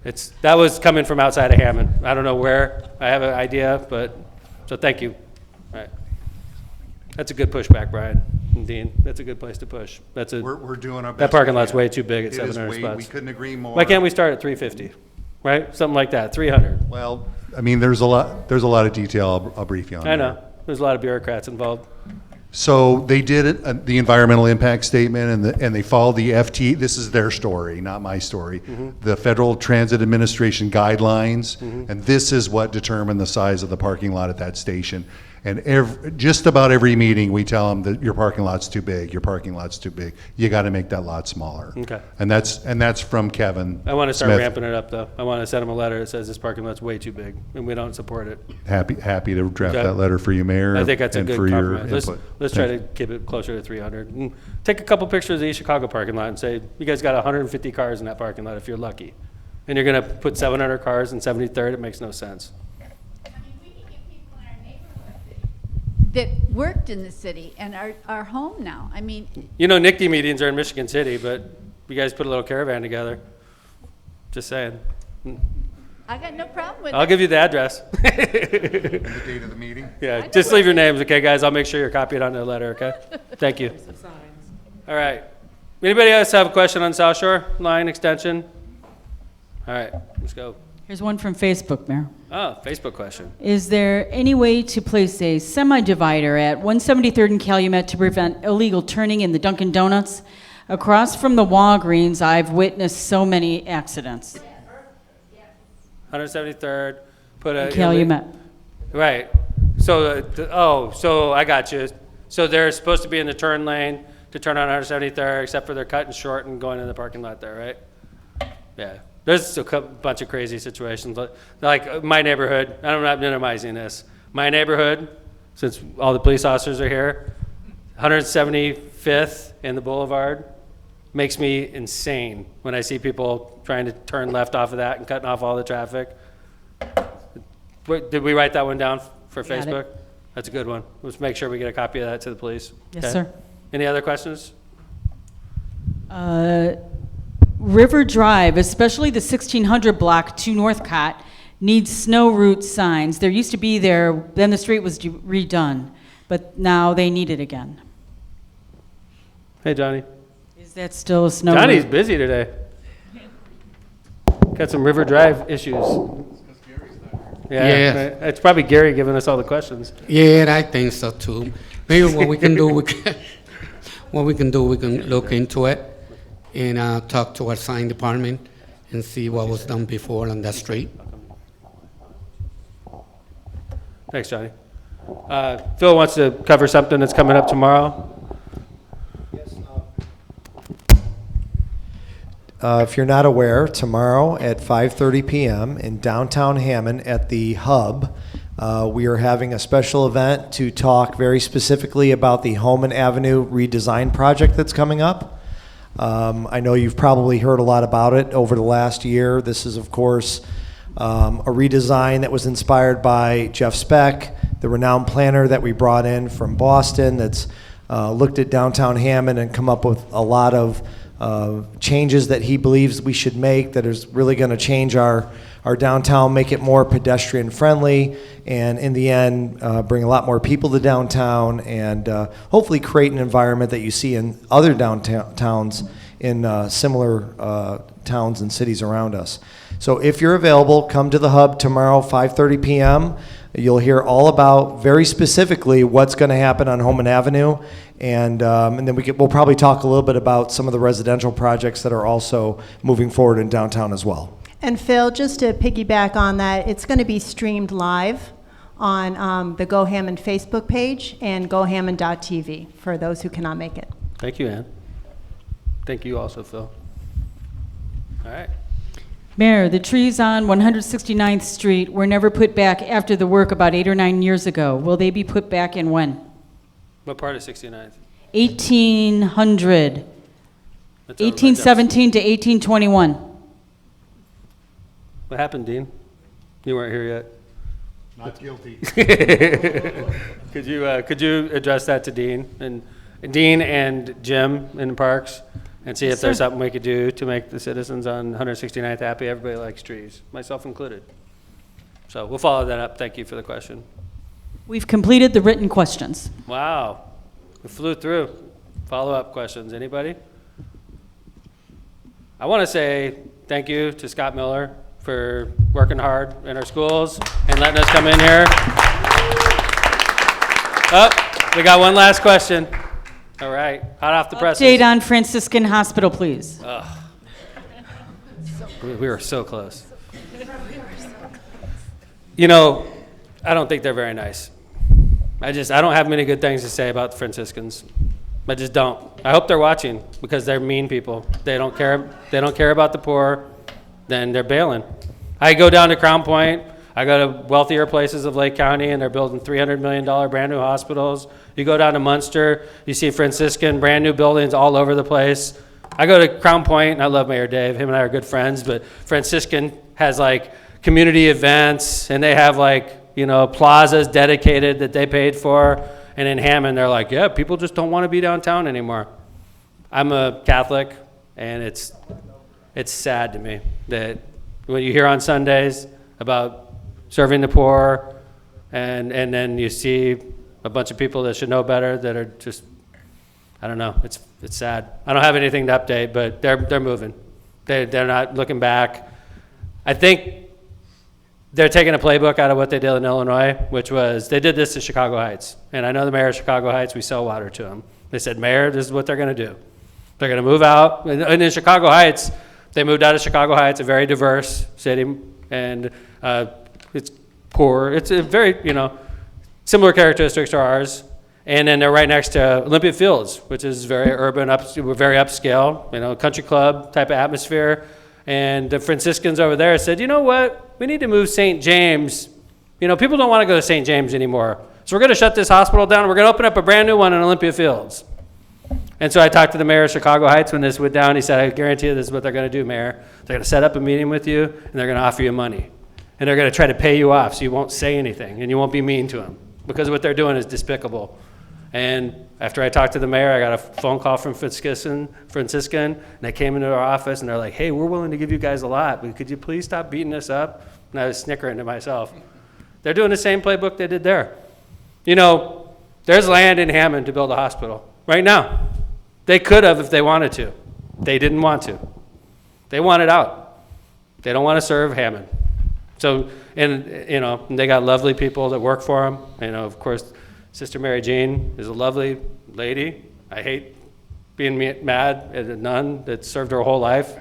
that was coming from outside of Hammond. I don't know where, I have an idea, so thank you. All right. That's a good pushback, Brian and Dean. That's a good place to push. We're doing our best. That parking lot's we can. way too big at It is 700 way- spots. We couldn't agree more. Why can't we start at 350, right? Something like that, 300. Well, I mean, there's a lot of detail. I'll brief you on. I there. know. There's a lot of bureaucrats involved. So they did it, the environmental impact statement, and they followed the FT. This is their story, not my story. The Federal Transit Administration guidelines, and this is what determined the size of the parking lot at that station. And just about every meeting, we tell them that your parking lot's too big. Your parking lot's too big. You got to make that lot smaller. Okay. And that's from Kevin. I want to start Smith. ramping it up, though. I want to send them a letter that says this parking lot's way too big, and we don't support it. Happy to draft Okay. that letter for you, Mayor. I think that's a and good for your compromise. input. Let's try to keep it closer to 300. And take a couple pictures of the East Chicago parking lot and say, you guys got 150 cars in that parking lot if you're lucky. And you're going to put 700 cars in 73rd? It makes no sense. That worked in the city and are home now. I mean, You know, NICD meetings are in Michigan City, but you guys put a little caravan together. Just saying. I got no problem with I'll it. give you the address. And the date of the meeting? Yeah, just leave your names, okay, guys? I'll make sure you're copied on the letter, okay? Thank you. All right. Anybody else have a question on South Shore line extension? All right, let's go. Here's one from Facebook, Mayor. Oh, Facebook question. Is there any way to place a semi-divider at 173rd and Calumet to prevent illegal turning in the Dunkin' Donuts? Across from the Walgreens, I've witnessed so many accidents. 173rd, put a... Calumet. Right. So, so I got you. So they're supposed to be in the turn lane to turn on 173rd, except for they're cutting short and going in the parking lot there, right? Yeah. There's a bunch of crazy situations. Like my neighborhood, I'm not minimizing this. My neighborhood, since all the police officers are here, 175th and the Boulevard, makes me insane when I see people trying to turn left off of that and cutting off all the traffic. Did we write that one down for Got it. Facebook? That's a good one. Let's make sure we get a copy of that to the police. Yes, Okay? sir. Any other questions? River Drive, especially the 1600 block to Northcott, needs snow route signs. There used to be there, then the street was redone, but now they need it again. Hey, Johnny. Is that still a snow Johnny's route? busy today. Got some River Drive issues. Yeah, Yes. right. It's probably Gary giving us all the questions. Yeah, I think so too. Maybe what we can do, we can look into it and talk to our sign department and see what was done before on that street. Thanks, Johnny. Phil wants to cover something that's coming up tomorrow. If you're not aware, tomorrow at 5:30 p.m. in downtown Hammond at the Hub, we are having a special event to talk very specifically about the Holman Avenue redesign project that's coming up. I know you've probably heard a lot about it over the last year. This is, of course, a redesign that was inspired by Jeff Speck, the renowned planner that we brought in from Boston that's looked at downtown Hammond and come up with a lot of changes that he believes we should make that is really going to change our downtown, make it more pedestrian friendly, and in the end, bring a lot more people to downtown and hopefully create an environment that you see in other downtowns in similar towns and cities around us. So if you're available, come to the Hub tomorrow, 5:30 p.m. You'll hear all about, very specifically, what's going to happen on Holman Avenue, and then we'll probably talk a little bit about some of the residential projects that are also moving forward in downtown as well. And Phil, just to piggyback on that, it's going to be streamed live on the Go Hammond Facebook page and gohammond.tv for those who cannot make it. Thank you, Ann. Thank you also, Phil. All right. Mayor, the trees on 169th Street were never put back after the work about 8 or 9 years ago. Will they be put back and when? What part of 69th? 1800. That's over by 1817 to 1821. What happened, Dean? You weren't here yet. Not guilty. Could you address that to Dean and Jim in Parks and see Yes, if there's sir. something we could do to make the citizens on 169th happy. Everybody likes trees, myself included. So we'll follow that up. Thank you for the question. We've completed the written questions. Wow, we flew through. Follow-up questions, anybody? I want to say thank you to Scott Miller for working hard in our schools and letting us come in here. Oh, we got one last question. All right, hot off the presses. Update on Franciscan Hospital, please. Ugh. We were so close. You know, I don't think they're very nice. I don't have many good things to say about the Franciscans. I just don't. I hope they're watching because they're mean people. They don't care about the poor, then they're bailing. I go down to Crown Point. I go to wealthier places of Lake County, and they're building $300 million brand new hospitals. You go down to Munster, you see Franciscan brand new buildings all over the place. I go to Crown Point, and I love Mayor Dave. Him and I are good friends, but Franciscan has like community events, and they have like, plazas dedicated that they paid for. And in Hammond, they're like, yeah, people just don't want to be downtown anymore. I'm a Catholic, and it's sad to me that when you hear on Sundays about serving the poor, and then you see a bunch of people that should know better that are just, I don't know, it's sad. I don't have anything to update, but they're moving. They're not looking back. I think they're taking a playbook out of what they did in Illinois, which was they did this in Chicago Heights. And I know the mayor of Chicago Heights, we sell water to him. They said, Mayor, this is what they're going to do. They're going to move out. And in Chicago Heights, they moved out of Chicago Heights, a very diverse city, and it's poor. It's a very, similar characteristics to ours. And then they're right next to Olympia Fields, which is very urban, very upscale, country club type of atmosphere. And the Franciscans over there said, you know what? We need to move St. James. People don't want to go to St. James anymore. So we're going to shut this hospital down. We're going to open up a brand new one in Olympia Fields. And so I talked to the mayor of Chicago Heights when this went down. He said, I guarantee you this is what they're going to do, Mayor. They're going to set up a meeting with you, and they're going to offer you money. And they're going to try to pay you off so you won't say anything, and you won't be mean to them. Because what they're doing is despicable. And after I talked to the mayor, I got a phone call from Franciscan, and they came into our office, and they're like, hey, we're willing to give you guys a lot, but could you please stop beating us up? And I was snickering to myself. They're doing the same playbook they did there. There's land in Hammond to build a hospital right now. They could have if they wanted to. They didn't want to. They want it out. They don't want to serve Hammond. So, and they got lovely people that work for them. Of course, Sister Mary Jean is a lovely lady. I hate being mad at a nun that served her whole life.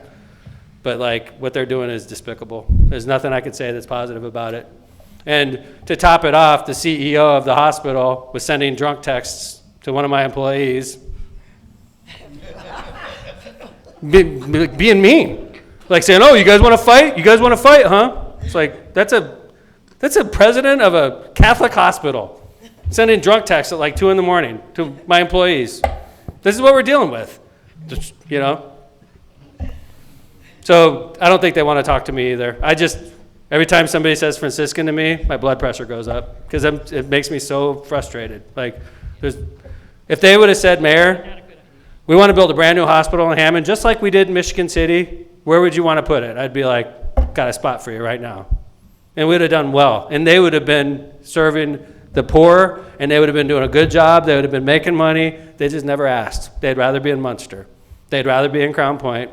But what they're doing is despicable. There's nothing I could say that's positive about it. And to top it off, the CEO of the hospital was sending drunk texts to one of my employees, being mean, saying, "Oh, you guys want to fight? You guys want to fight, huh?" It's like that's a president of a Catholic hospital sending drunk texts at 2 a.m. to my employees. This is what we're dealing with, So I don't think they want to talk to me either. Every time somebody says Franciscan to me, my blood pressure goes up because it makes me so frustrated. If they would have said, Mayor, we want to build a brand new hospital in Hammond, just like we did in Michigan City, where would you want to put it? I'd be like, got a spot for you right now. And we would have done well. And they would have been serving the poor, and they would have been doing a good job. They would have been making money. They just never asked. They'd rather be in Munster. They'd rather be in Crown Point.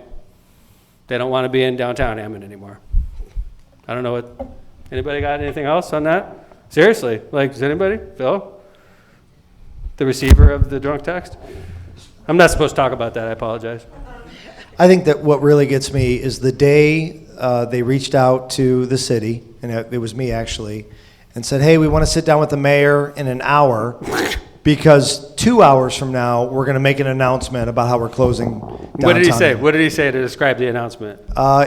They don't want to be in downtown Hammond anymore. I don't know anybody got anything else on that? Seriously, does anybody? Phil? The receiver of the drunk text? I'm not supposed to talk about that, I apologize. I think that what really gets me is the day they reached out to the city, and it was me actually, and said, hey, we want to sit down with the mayor in an hour because 2 hours from now, we're going to make an announcement about how we're closing downtown. What did he say? What did he say to describe the announcement?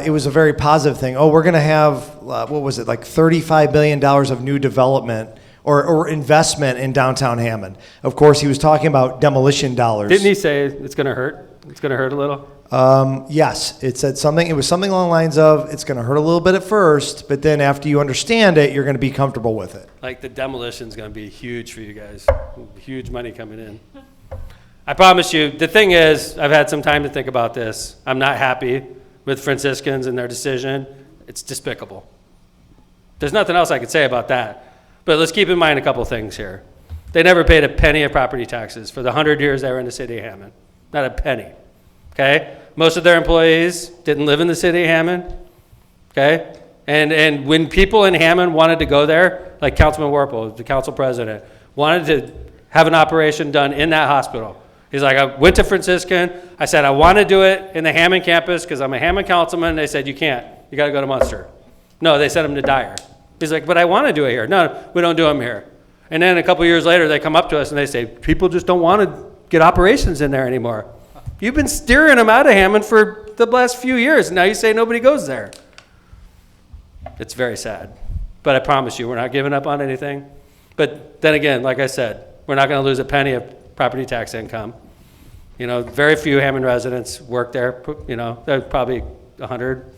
It was a very positive thing. Oh, we're going to have, $35 billion of new development or investment in downtown Hammond. Of course, he was talking about demolition dollars. Didn't he say it's going to hurt? It's going to hurt a little? Yes, it said something. It was something along the lines of, it's going to hurt a little bit at first, but then after you understand it, you're going to be comfortable with it. The demolition's going to be huge for you guys. Huge money coming in. I promise you, the thing is, I've had some time to think about this. I'm not happy with Franciscans and their decision. It's despicable. There's nothing else I could say about that. But let's keep in mind a couple things here. They never paid a penny of property taxes for the 100 years they were in the city of Hammond. Not a penny. Okay? Most of their employees didn't live in the city of Hammond. Okay? And when people in Hammond wanted to go there, like Councilman Warple, the council president, wanted to have an operation done in that hospital. He's like, I went to Franciscan. I said, I want to do it in the Hammond campus because I'm a Hammond councilman. They said, you can't. You got to go to Munster. No, they sent him to Dyer. He's like, but I want to do it here. No, we don't do them here. And then a couple years later, they come up to us and they say, people just don't want to get operations in there anymore. You've been steering them out of Hammond for the last few years. And now you say nobody goes there. It's very sad. But I promise you, we're not giving up on anything. But then again, like I said, we're not going to lose a penny of property tax income. You know, very few Hammond residents work there. You know, there's probably 100,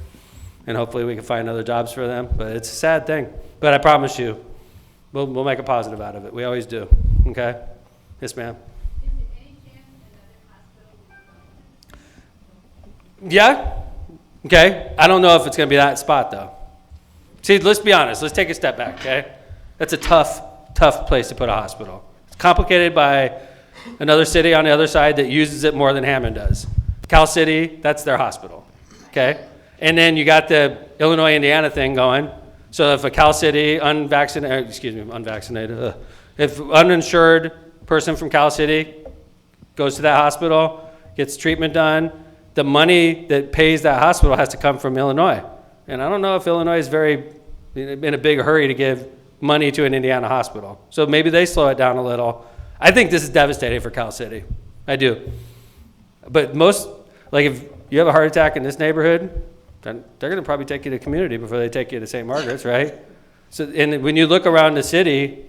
and hopefully we can find other jobs for them. But it's a sad thing. But I promise you, we'll make a positive out of it. We always do. Okay? Yes, ma'am. Yeah? Okay. I don't know if it's going to be that spot, though. See, let's be honest. Let's take a step back, okay? That's a tough place to put a hospital. It's complicated by another city on the other side that uses it more than Hammond does. Cal City, that's their hospital, okay? And then you got the Illinois-Indiana thing going. So if a Cal City unvaccinated, if uninsured person from Cal City goes to that hospital, gets treatment done, the money that pays that hospital has to come from Illinois. And I don't know if Illinois is very in a big hurry to give money to an Indiana hospital. So maybe they slow it down a little. I think this is devastating for Cal City. I do. But like if you have a heart attack in this neighborhood, then they're going to probably take you to community before they take you to St. Margaret's, right? So, and when you look around the city,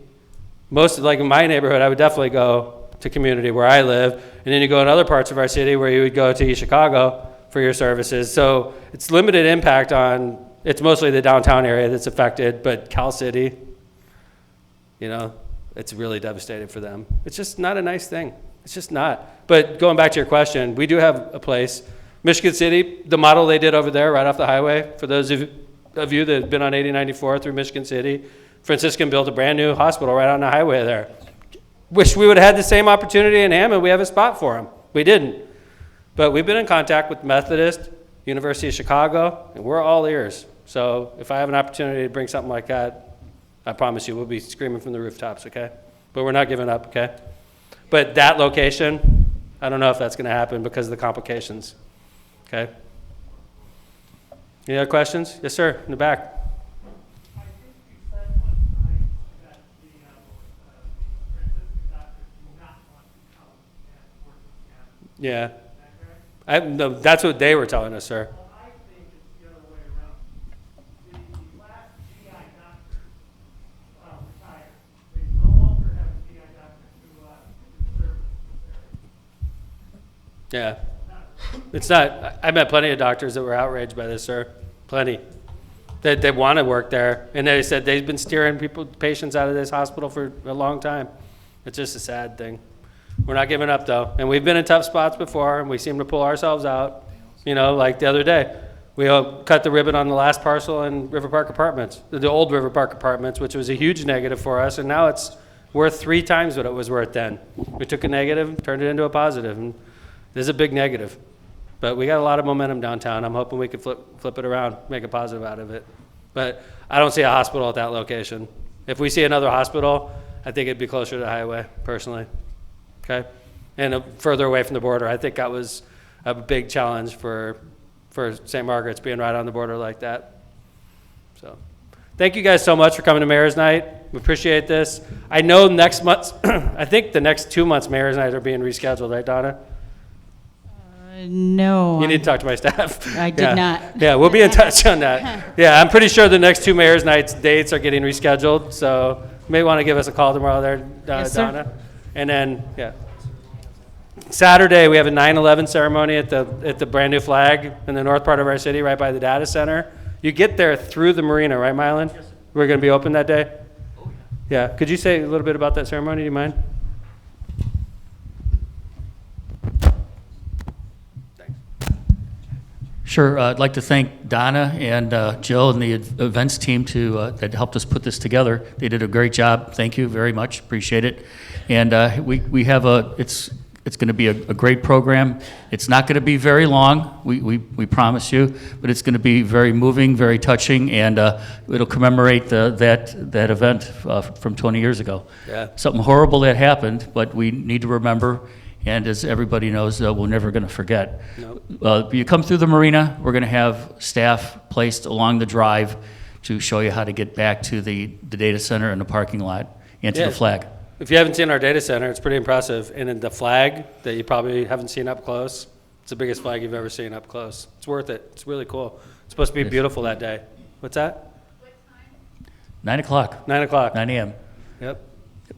like in my neighborhood, I would definitely go to community where I live. And then you go in other parts of our city where you would go to East Chicago for your services. So it's limited impact on, it's mostly the downtown area that's affected, but Cal City, you know, it's really devastating for them. It's just not a nice thing. It's just not. But going back to your question, we do have a place. Michigan City, the model they did over there right off the highway, for those of you that have been on 8094 through Michigan City, Franciscan built a brand new hospital right on the highway there. Wish we would have had the same opportunity in Hammond. We have a spot for them. We didn't. But we've been in contact with Methodist, University of Chicago, and we're all ears. So if I have an opportunity to bring something like that, I promise you we'll be screaming from the rooftops, okay? But we're not giving up, okay? But that location, I don't know if that's going to happen because of the complications, okay? Any other questions? Yes, sir, in the back. Yeah. No, that's what they were telling us, sir. Yeah. It's not, I met plenty of doctors that were outraged by this, sir. Plenty. They want to work there. And they said they've been steering patients out of this hospital for a long time. It's just a sad thing. We're not giving up, though. And we've been in tough spots before, and we seem to pull ourselves out. You know, like the other day, we cut the ribbon on the last parcel in River Park Apartments, the old River Park Apartments, which was a huge negative for us, and now it's worth 3 times what it was worth then. We took a negative, turned it into a positive, and this is a big negative. But we got a lot of momentum downtown. I'm hoping we could flip it around, make a positive out of it. But I don't see a hospital at that location. If we see another hospital, I think it'd be closer to the highway, personally. Okay? And further away from the border. I think that was a big challenge for St. Margaret's being right on the border like that. So thank you guys so much for coming to Mayor's Night. We appreciate this. I know next month, I think the next 2 months Mayor's Night are being rescheduled, right, Donna? No. You need to talk to my staff. I did not. Yeah, we'll be in touch on that. Yeah, I'm pretty sure the next 2 Mayor's Nights dates are getting rescheduled, so you may want to give us a call tomorrow there, Yes, Donna. sir. And then, yeah. Saturday, we have a 9/11 ceremony at the brand new flag in the north part of our city, right by the data center. You get there through the marina, right, Mylan? Yes, sir. We're going to be open that day? Oh, yeah. Could you say a little bit about that ceremony? Do you mind? Sure. I'd like to thank Donna and Jill and the events team that helped us put this together. They did a great job. Thank you very much. Appreciate it. And we have it's going to be a great program. It's not going to be very long, we promise you, but it's going to be very moving, very touching, and it'll commemorate that event from 20 years ago. Yeah. Something horrible that happened, but we need to remember. And as everybody knows, we're never going to forget. Nope. You come through the marina, we're going to have staff placed along the drive to show you how to get back to the data center and the parking lot and to Yeah. the flag. If you haven't seen our data center, it's pretty impressive. And then the flag that you probably haven't seen up close, it's the biggest flag you've ever seen up close. It's worth it. It's really cool. It's supposed to be Yes. beautiful that day. What's that? 9 o'clock. 9 o'clock. 9 a.m. Yep.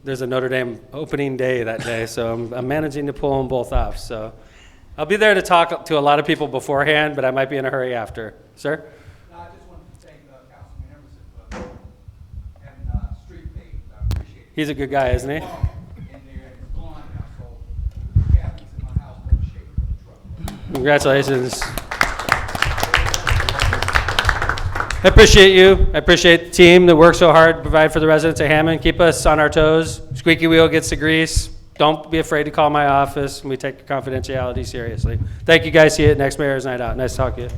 There's a Notre Dame opening day that day, so I'm managing to pull them both off. So I'll be there to talk to a lot of people beforehand, but I might be in a hurry after. Sir? I just wanted to thank Councilman Emerson for having street paved. I appreciate it. He's a good guy, isn't he? In there, and it's gone now, so the cabinets in my house don't shake from the truck. Congratulations. I appreciate you. I appreciate the team that works so hard to provide for the residents of Hammond. Keep us on our toes. Squeaky wheel gets the grease. Don't be afraid to call my office, and we take your confidentiality seriously. Thank you guys. See you at next Mayor's Night Out. Nice to talk to you.